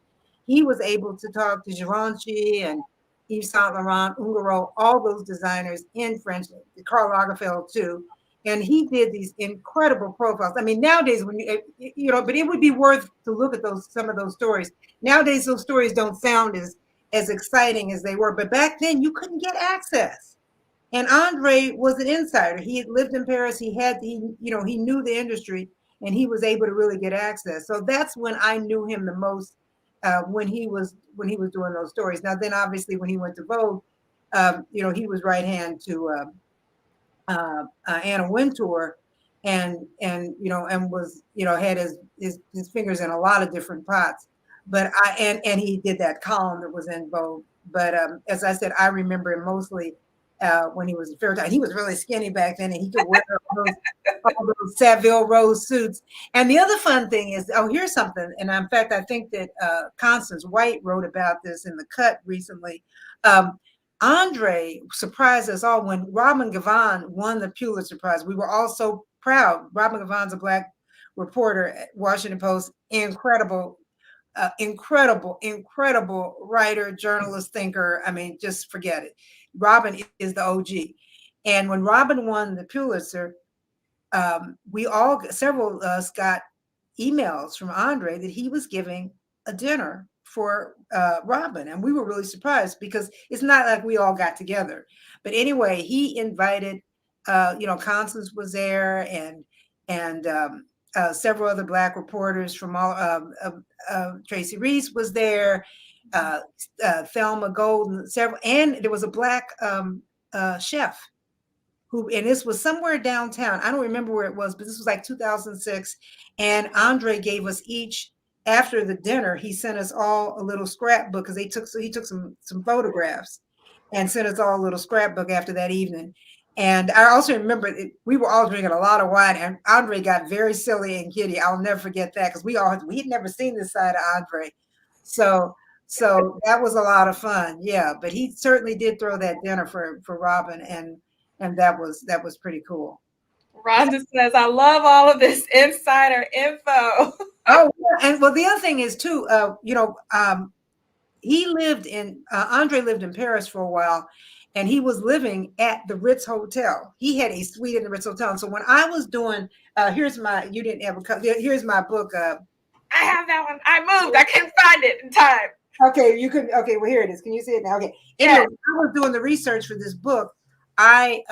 he was able to talk to Givenchy and Yves Saint Laurent, Ungaro, all those designers in French, Karl Lagerfeld too. And he did these incredible profiles. I mean, nowadays, when but it would be worth to look at some of those stories. Nowadays, those stories don't sound as exciting as they were. But back then, you couldn't get access. And Andre was an insider. He had lived in Paris. He knew the industry, and he was able to really get access. So that's when I knew him the most, when he was doing those stories. Now, then obviously when he went to Vogue, he was right hand to Anna Wintour, and was had his fingers in a lot of different pots. But and he did that column that was in Vogue. But as I said, I remember him mostly when he was a Fairchild. He was really skinny back then, and he could wear all those Savile Row suits. And the other fun thing is, here's something. And in fact, I think that Constance White wrote about this in The Cut recently. Andre surprised us all when Robin Givhan won the Pulitzer Prize. We were all so proud. Robin Givhan's a Black reporter at Washington Post, incredible writer, journalist, thinker. I mean, just forget it. Robin is the OG. And when Robin won the Pulitzer, several of us got emails from Andre that he was giving a dinner for Robin. And we were really surprised because it's not like we all got together. But anyway, he invited, Constance was there, and several other Black reporters from all, Tracy Reese was there, Thelma Golden, and there was a Black chef and this was somewhere downtown. I don't remember where it was, but this was like 2006. And Andre gave us each, after the dinner, he sent us all a little scrapbook because he took some photographs and sent us all a little scrapbook after that evening. And I also remember we were all drinking a lot of wine, and Andre got very silly and giddy. I'll never forget that because we had never seen this side of Andre. So that was a lot of fun. Yeah, but he certainly did throw that dinner for Robin, and that was pretty cool. Rhonda says, I love all of this insider info. Oh, and well, the other thing is too, Andre lived in Paris for a while, and he was living at the Ritz Hotel. He had a suite in the Ritz Hotel. And so when I was doing, here's my book. I have that one. I moved. I couldn't find it in time. Okay, okay, well, here it is. Can you see it now? Okay. Anyway, Yes. I was doing the research for this book. I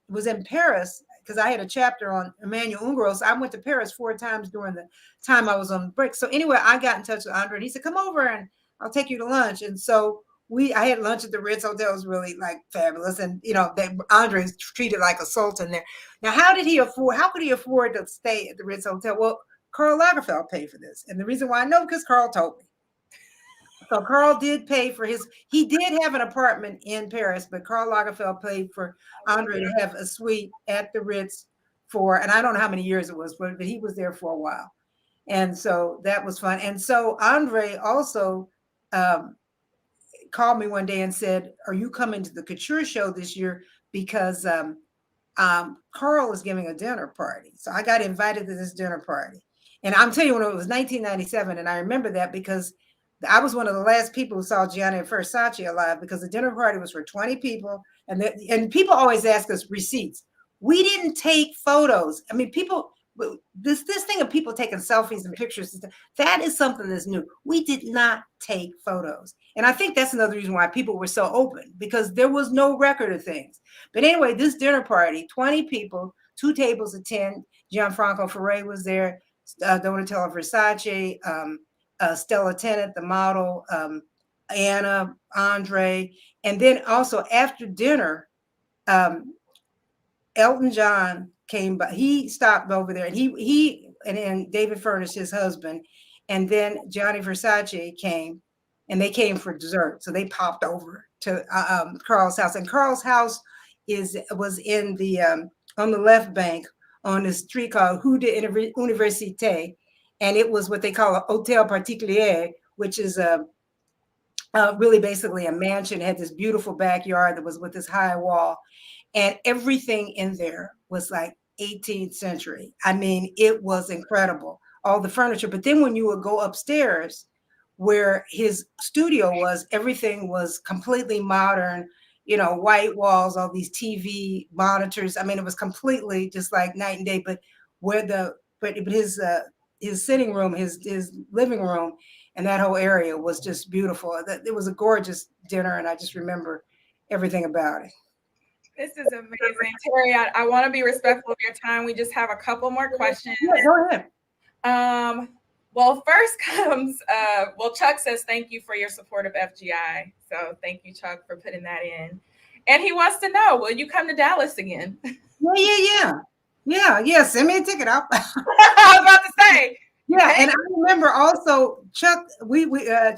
was in Paris because I had a chapter on Emmanuel Ungaro. So I went to Paris 4 times during the time I was on break. So anyway, I got in touch with Andre, and he said, come over and I'll take you to lunch. And so I had lunch at the Ritz Hotel. It was really like fabulous. And, Andre is treated like a sultan there. Now, how could he afford to stay at the Ritz Hotel? Well, Karl Lagerfeld paid for this. And the reason why I know, because Karl told me. So Carl did pay for he did have an apartment in Paris, but Karl Lagerfeld paid for Andre to have a suite at the Ritz and I don't know how many years it was, but he was there for a while. And so that was fun. And so Andre also called me one day and said, "Are you coming to the couture show this year?" Because Carl was giving a dinner party. So I got invited to this dinner party. And I'm telling you, when it was 1997, and I remember that because I was one of the last people who saw Gianni Versace alive, because the dinner party was for 20 people. And people always ask us receipts. We didn't take photos. I mean, people, this thing of people taking selfies and pictures, that is something that's new. We did not take photos. And I think that's another reason why people were so open, because there was no record of things. But anyway, this dinner party, 20 people, 2 tables of 10. Gianfranco Ferré was there, Donatella Versace, Stella Tennant, the model, Anna, Andre. And then also after dinner, Elton John came by. He stopped over there, and then David Furnish, his husband, and then Gianni Versace came, and they came for dessert. So they popped over to Carl's house, and Carl's house was in the on the left bank on the street called Rue de Université, and it was what they call a hotel particulier, which is really basically a mansion. It had this beautiful backyard that was with this high wall. And everything in there was like 18th century. I mean, it was incredible, all the furniture. But then when you would go upstairs where his studio was, everything was completely modern, white walls, all these TV monitors. I mean, it was completely just like night and day. But his sitting room, his living room, and that whole area was just beautiful. It was a gorgeous dinner, and I just remember everything about it. This is amazing. Teri, I want to be respectful of your time. We just have a couple more questions. Yeah, go ahead. Well, first comes, Chuck says, thank you for your support of FGI. So thank you, Chuck, for putting that in. And he wants to know, will you come to Dallas again? Yeah. Send me a ticket. I was about to say. Yeah, and I remember also Chuck,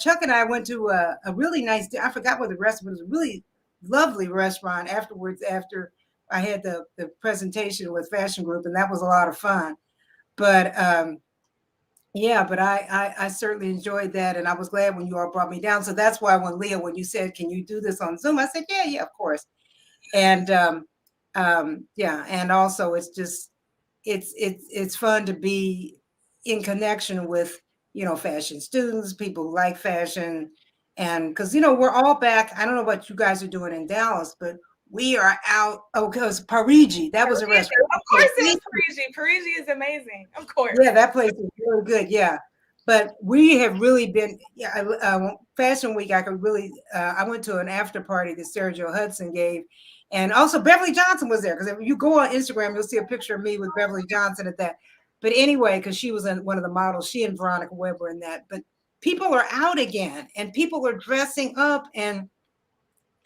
Chuck and I went to a really nice, I forgot what the restaurant was, a really lovely restaurant afterwards, after I had the presentation with Fashion Group, and that was a lot of fun. But I certainly enjoyed that, and I was glad when you all brought me down. So that's why when you said, can you do this on Zoom, I said, yeah, of course. And and also it's just it's fun to be in connection with fashion students, people who like fashion. And because, we're all back. I don't know what you guys are doing in Dallas, but we are out. Oh, because Parigi, that was a restaurant. Of course it was Parigi. Parigi is amazing. Of course. Yeah, that place is really good. Yeah. But we have really been, Fashion Week, I went to an after party that Sergio Hudson gave. And also Beverly Johnson was there. Because if you go on Instagram, you'll see a picture of me with Beverly Johnson at that. But anyway, because she was one of the models, she and Veronica Webb were in that. But people are out again, and people are dressing up. And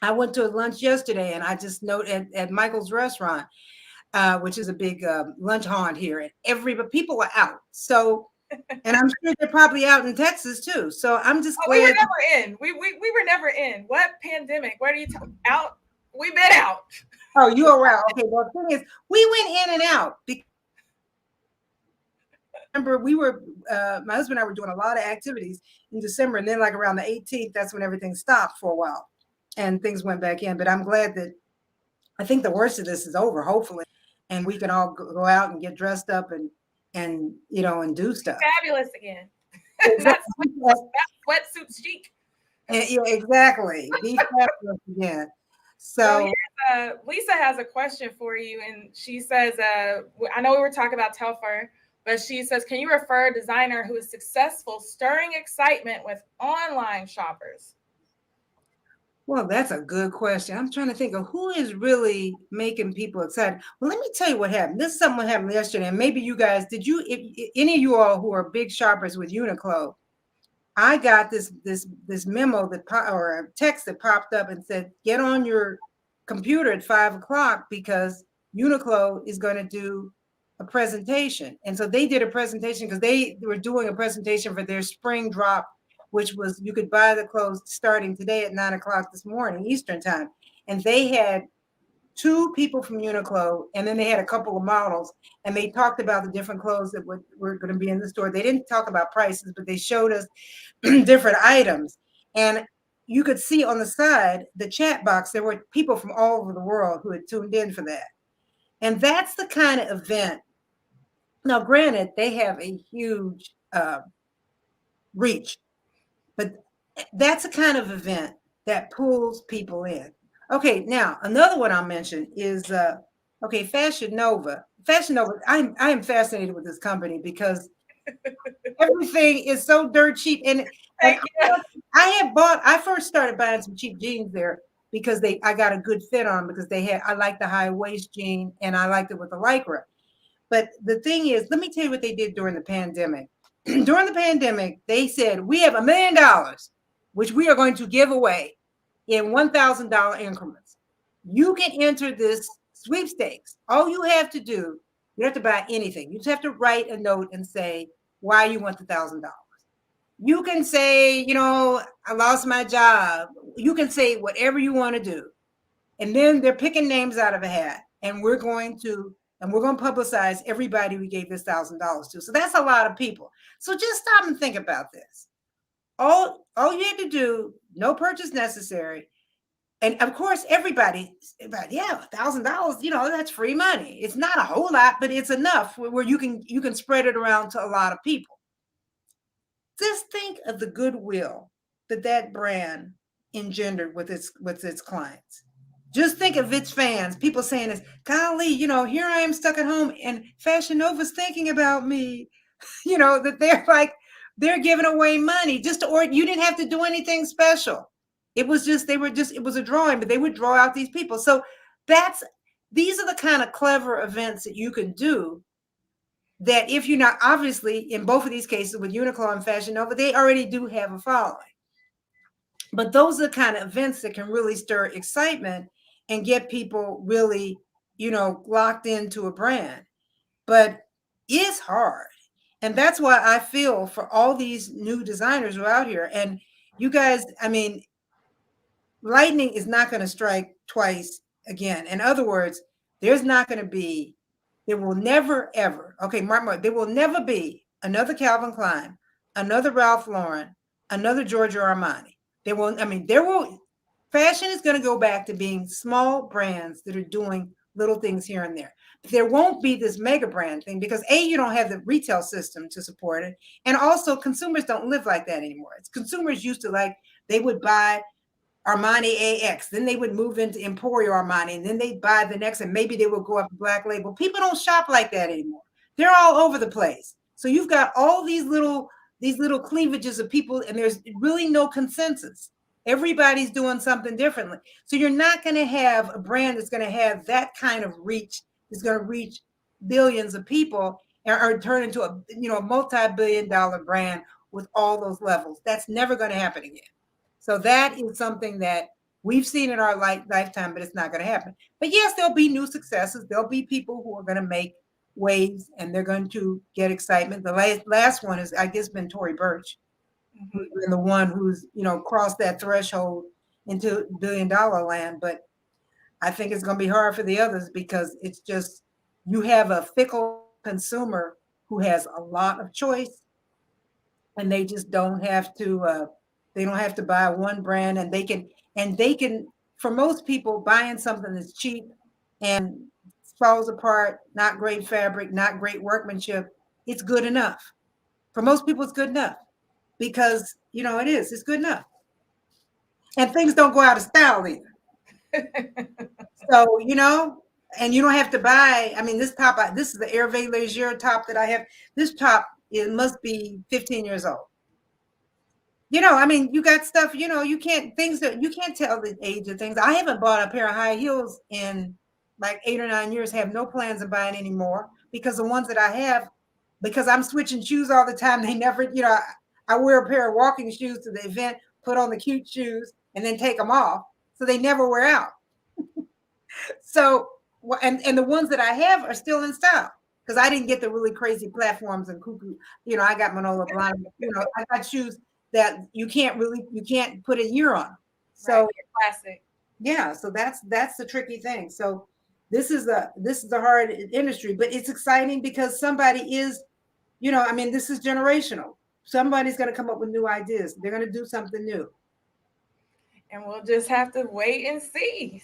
I went to a lunch yesterday, and I just noted at Michael's restaurant, which is a big lunch haunt here, and people are out. So, and I'm sure they're probably out in Texas too. So I'm just glad. We were never in. We were never in. What pandemic? What are you talking out? We've been out. Oh, you were out. Okay. Well, the thing is, we went in and out. Remember, we were my husband and I were doing a lot of activities in December, and then like around the 18th, that's when everything stopped for a while, and things went back in. But I'm glad that I think the worst of this is over, hopefully, and we can all go out and get dressed up and and do stuff. Fabulous again. That's sweatsuit chic. Yeah, exactly. Be fabulous again. So Lisa has a question for you, and she says, I know we were talking about Telfar, but she says, can you refer a designer who is successful stirring excitement with online shoppers? Well, that's a good question. I'm trying to think of who is really making people excited. Well, let me tell you what happened. This is something that happened yesterday, and maybe you guys, if any of you all who are big shoppers with Uniqlo, I got this memo or a text that popped up and said, get on your computer at 5:00 because Uniqlo is going to do a presentation. And so they did a presentation because they were doing a presentation for their spring drop which was you could buy the clothes starting today at 9 o'clock this morning, Eastern time. And they had two people from Uniqlo, and then they had a couple of models, and they talked about the different clothes that were going to be in the store. They didn't talk about prices, but they showed us different items. And you could see on the side, the chat box, there were people from all over the world who had tuned in for that. And that's the kind of event. Now, granted, they have a huge reach, but that's the kind of event that pulls people in. Okay, now another one I'll mention is Fashion Nova. Fashion Nova, I am fascinated with this company because everything is so dirt cheap. And I first started buying some cheap jeans there because I got a good fit on because I like the high waist jean and I liked it with the lycra. But the thing is, let me tell you what they did during the pandemic. During the pandemic, they said, we have $1 million, which we are going to give away in $1,000 increments. You can enter this sweepstakes. All you have to do, you don't have to buy anything. You just have to write a note and say why you want the $1,000. You can say, I lost my job. You can say whatever you want to do. And then they're picking names out of a hat. And we're going to publicize everybody we gave this $1,000 to. So that's a lot of people. So just stop and think about this. All you had to do, no purchase necessary. And of course, everybody, yeah, $1,000, that's free money. It's not a whole lot, but it's enough where you can spread it around to a lot of people. Just think of the goodwill that brand engendered with its clients. Just think of its fans, people saying this, golly, here I am stuck at home and Fashion Nova's thinking about me, that they're giving away money you didn't have to do anything special. It was it was a drawing, but they would draw out these people. So these are the kind of clever events that you can do that if you're not, obviously in both of these cases with Uniqlo and Fashion Nova, they already do have a following. But those are the kind of events that can really stir excitement and get people really, locked into a brand. But it's hard. And that's why I feel for all these new designers who are out here. And you guys, lightning is not going to strike twice again. In other words, there will never, ever, okay, mark, there will never be another Calvin Klein, another Ralph Lauren, another Giorgio Armani. Fashion is going to go back to being small brands that are doing little things here and there. But there won't be this mega brand thing because you don't have the retail system to support it. And also consumers don't live like that anymore. Consumers used to they would buy Armani AX, then they would move into Emporio Armani, and then they'd buy the next, and maybe they would go up to Black Label. People don't shop like that anymore. They're all over the place. So you've got all these little cleavages of people, and there's really no consensus. Everybody's doing something differently. So you're not going to have a brand that's going to have that kind of reach, that's going to reach billions of people or turn into a multi-billion-dollar brand with all those levels. That's never going to happen again. So that is something that we've seen in our lifetime, but it's not going to happen. But yes, there'll be new successes. There'll be people who are going to make waves and they're going to get excitement. The last one is, I guess, been Tory Burch, who's been the one who's, crossed that threshold into billion-dollar land. But I think it's going to be hard for the others because it's just, you have a fickle consumer who has a lot of choice and they just don't have to, they don't have to buy one brand, and they can, for most people, buying something that's cheap and falls apart, not great fabric, not great workmanship, it's good enough. For most people, it's good enough because, it's good enough. And things don't go out of style either. So, and you don't have to buy, this top, this is the Hervé Leger top that I have. This top, it must be 15 years old. You got stuff, you can't tell the age of things. I haven't bought a pair of high heels in like 8 or 9 years, have no plans of buying anymore because the ones that I have, because I'm switching shoes all the time, they never, I wear a pair of walking shoes to the event, put on the cute shoes, and then take them off. So they never wear out. So, and the ones that I have are still in style because I didn't get the really crazy platforms and cuckoo. I got Manolo Blahnik, I got shoes that you can't put a year on. So right, classic. yeah, so that's the tricky thing. So this is a hard industry, but it's exciting because somebody is, I mean, this is generational. Somebody's going to come up with new ideas. They're going to do something new. And we'll just have to wait and see.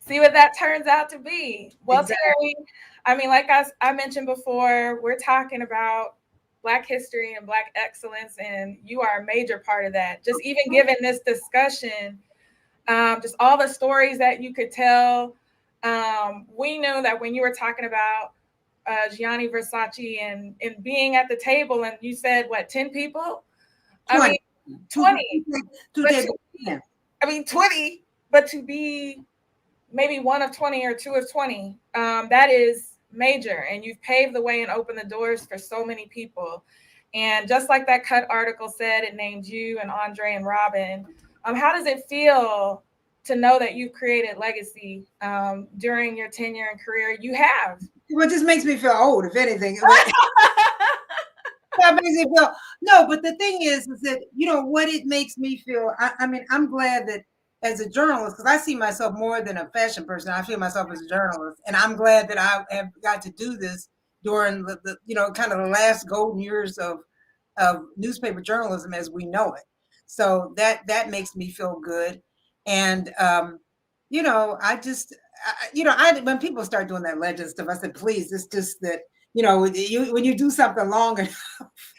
See what that turns out to be. Well, exactly. Teri, I mean, like I mentioned before, we're talking about Black history and Black excellence, and you are a major part of that. Just even given this discussion, just all the stories that you could tell. We know that when you were talking about Gianni Versace and being at the table, and you said, what, 10 people? 20. I mean, 20. 20, but to be maybe one of 20 or two of 20, that is major. And you've paved the way and opened the doors for so many people. And just like that Cut article said, it named you and Andre and Robin. How does it feel to know that you've created legacy during your tenure and career? You have. Well, it just makes me feel old, if anything. That makes me feel, no, but the thing is that, what it makes me feel, I mean, I'm glad that as a journalist, because I see myself more than a fashion person, I feel myself as a journalist, and I'm glad that I have got to do this during the kind of the last golden years of newspaper journalism as we know it. So that makes me feel good. And, I just, when people start doing that legend stuff, I said, please, it's just that, when you do something long enough,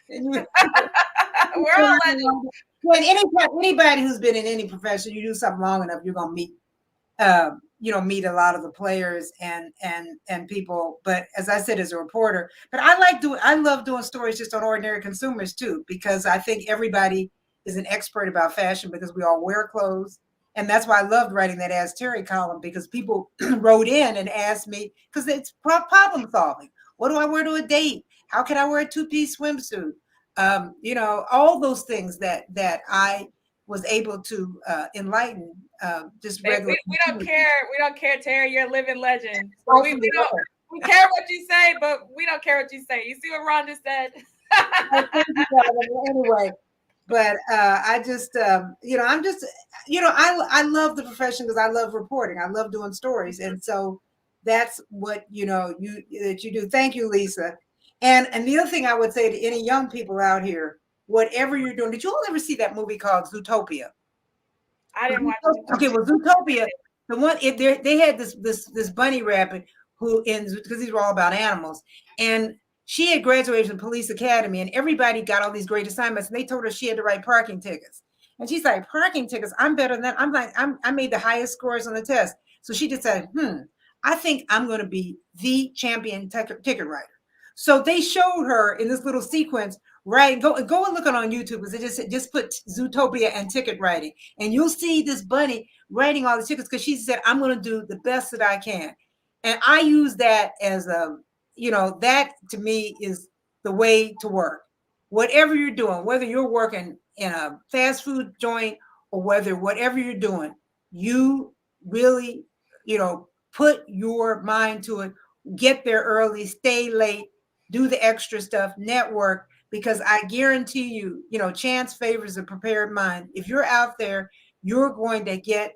and we're all legends. When anybody who's been in any profession, you do something long enough, you're gonna meet, meet a lot of the players and people. But as I said, as a reporter, but I love doing stories just on ordinary consumers too, because I think everybody is an expert about fashion because we all wear clothes. And that's why I loved writing that Ask Teri column, because people wrote in and asked me, because it's problem solving. What do I wear to a date? How can I wear a two-piece swimsuit? All those things that I was able to enlighten just regular. We don't care. We don't care, Teri. You're a living legend. So we care what you say, but we don't care what you say. You see what Ron just said? Anyway. But I just, I'm just, I love the profession because I love reporting. I love doing stories. And so that's what, you do. Thank you, Lisa. And the other thing I would say to any young people out here, whatever you're doing, did you all ever see that movie called Zootopia? I didn't watch it. Okay, well, Zootopia, the one, they had this bunny rabbit because these were all about animals. And she had graduated from police academy and everybody got all these great assignments and they told her she had to write parking tickets. And she's like, parking tickets? I'm better than that. I'm like, I made the highest scores on the test. So she just said, I think I'm going to be the champion ticket writer. So they showed her in this little sequence, right? Go and look it on YouTube, because it just put Zootopia and ticket writing. And you'll see this bunny writing all the tickets because she said, I'm going to do the best that I can. And I use that as that to me is the way to work. Whatever you're doing, whether you're working in a fast food joint or whatever you're doing, you really, put your mind to it, get there early, stay late, do the extra stuff, network, because I guarantee you, chance favors a prepared mind. If you're out there, you're going to get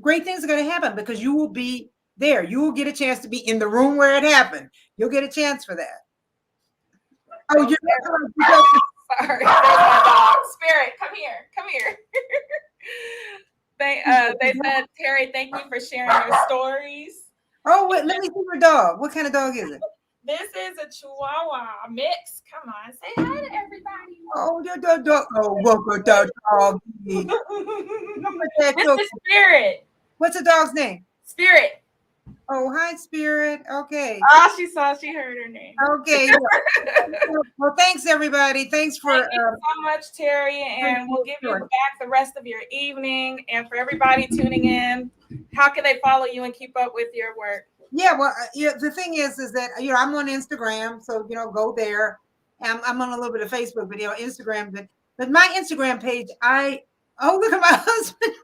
great things are going to happen because you will be there. You will get a chance to be in the room where it happened. You'll get a chance for that. Oh, you're sorry. There's my dog. Spirit, come here. They said, Teri, thank you for sharing your stories. Oh, wait, let me see your dog. What kind of dog is it? This is a Chihuahua mix. Come on, say hi to everybody. Oh, your dog. Oh, welcome, dog. This is Spirit. What's the dog's name? Spirit. Oh, hi, Spirit. Okay. Oh, she heard her name. Okay. Well, thanks, everybody. Thanks for Thank you so much, Teri, and we'll give you back the rest of your evening. And for everybody tuning in, how can they follow you and keep up with your work? Yeah, well, the thing is that I'm on Instagram, so go there. I'm on a little bit of Facebook, but Instagram. But my Instagram page, oh, look at my husband.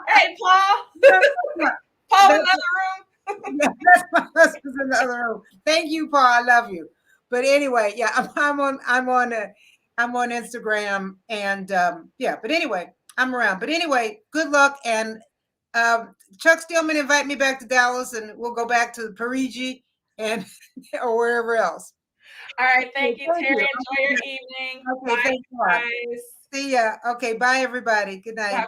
Hey, Paul. Paul in the other room. Yeah, that's my husband's in the other room. Thank you, Paul. I love you. But anyway, yeah, I'm on Instagram, and yeah. But anyway, I'm around. But anyway, good luck, and Chuck Stillman invite me back to Dallas, and we'll go back to Parigi and or wherever else. All right. Thank Okay, you, thank Terry. you. Enjoy your evening. Okay, Bye, thanks a lot. guys. See ya. Okay, bye everybody. Good night. Bye.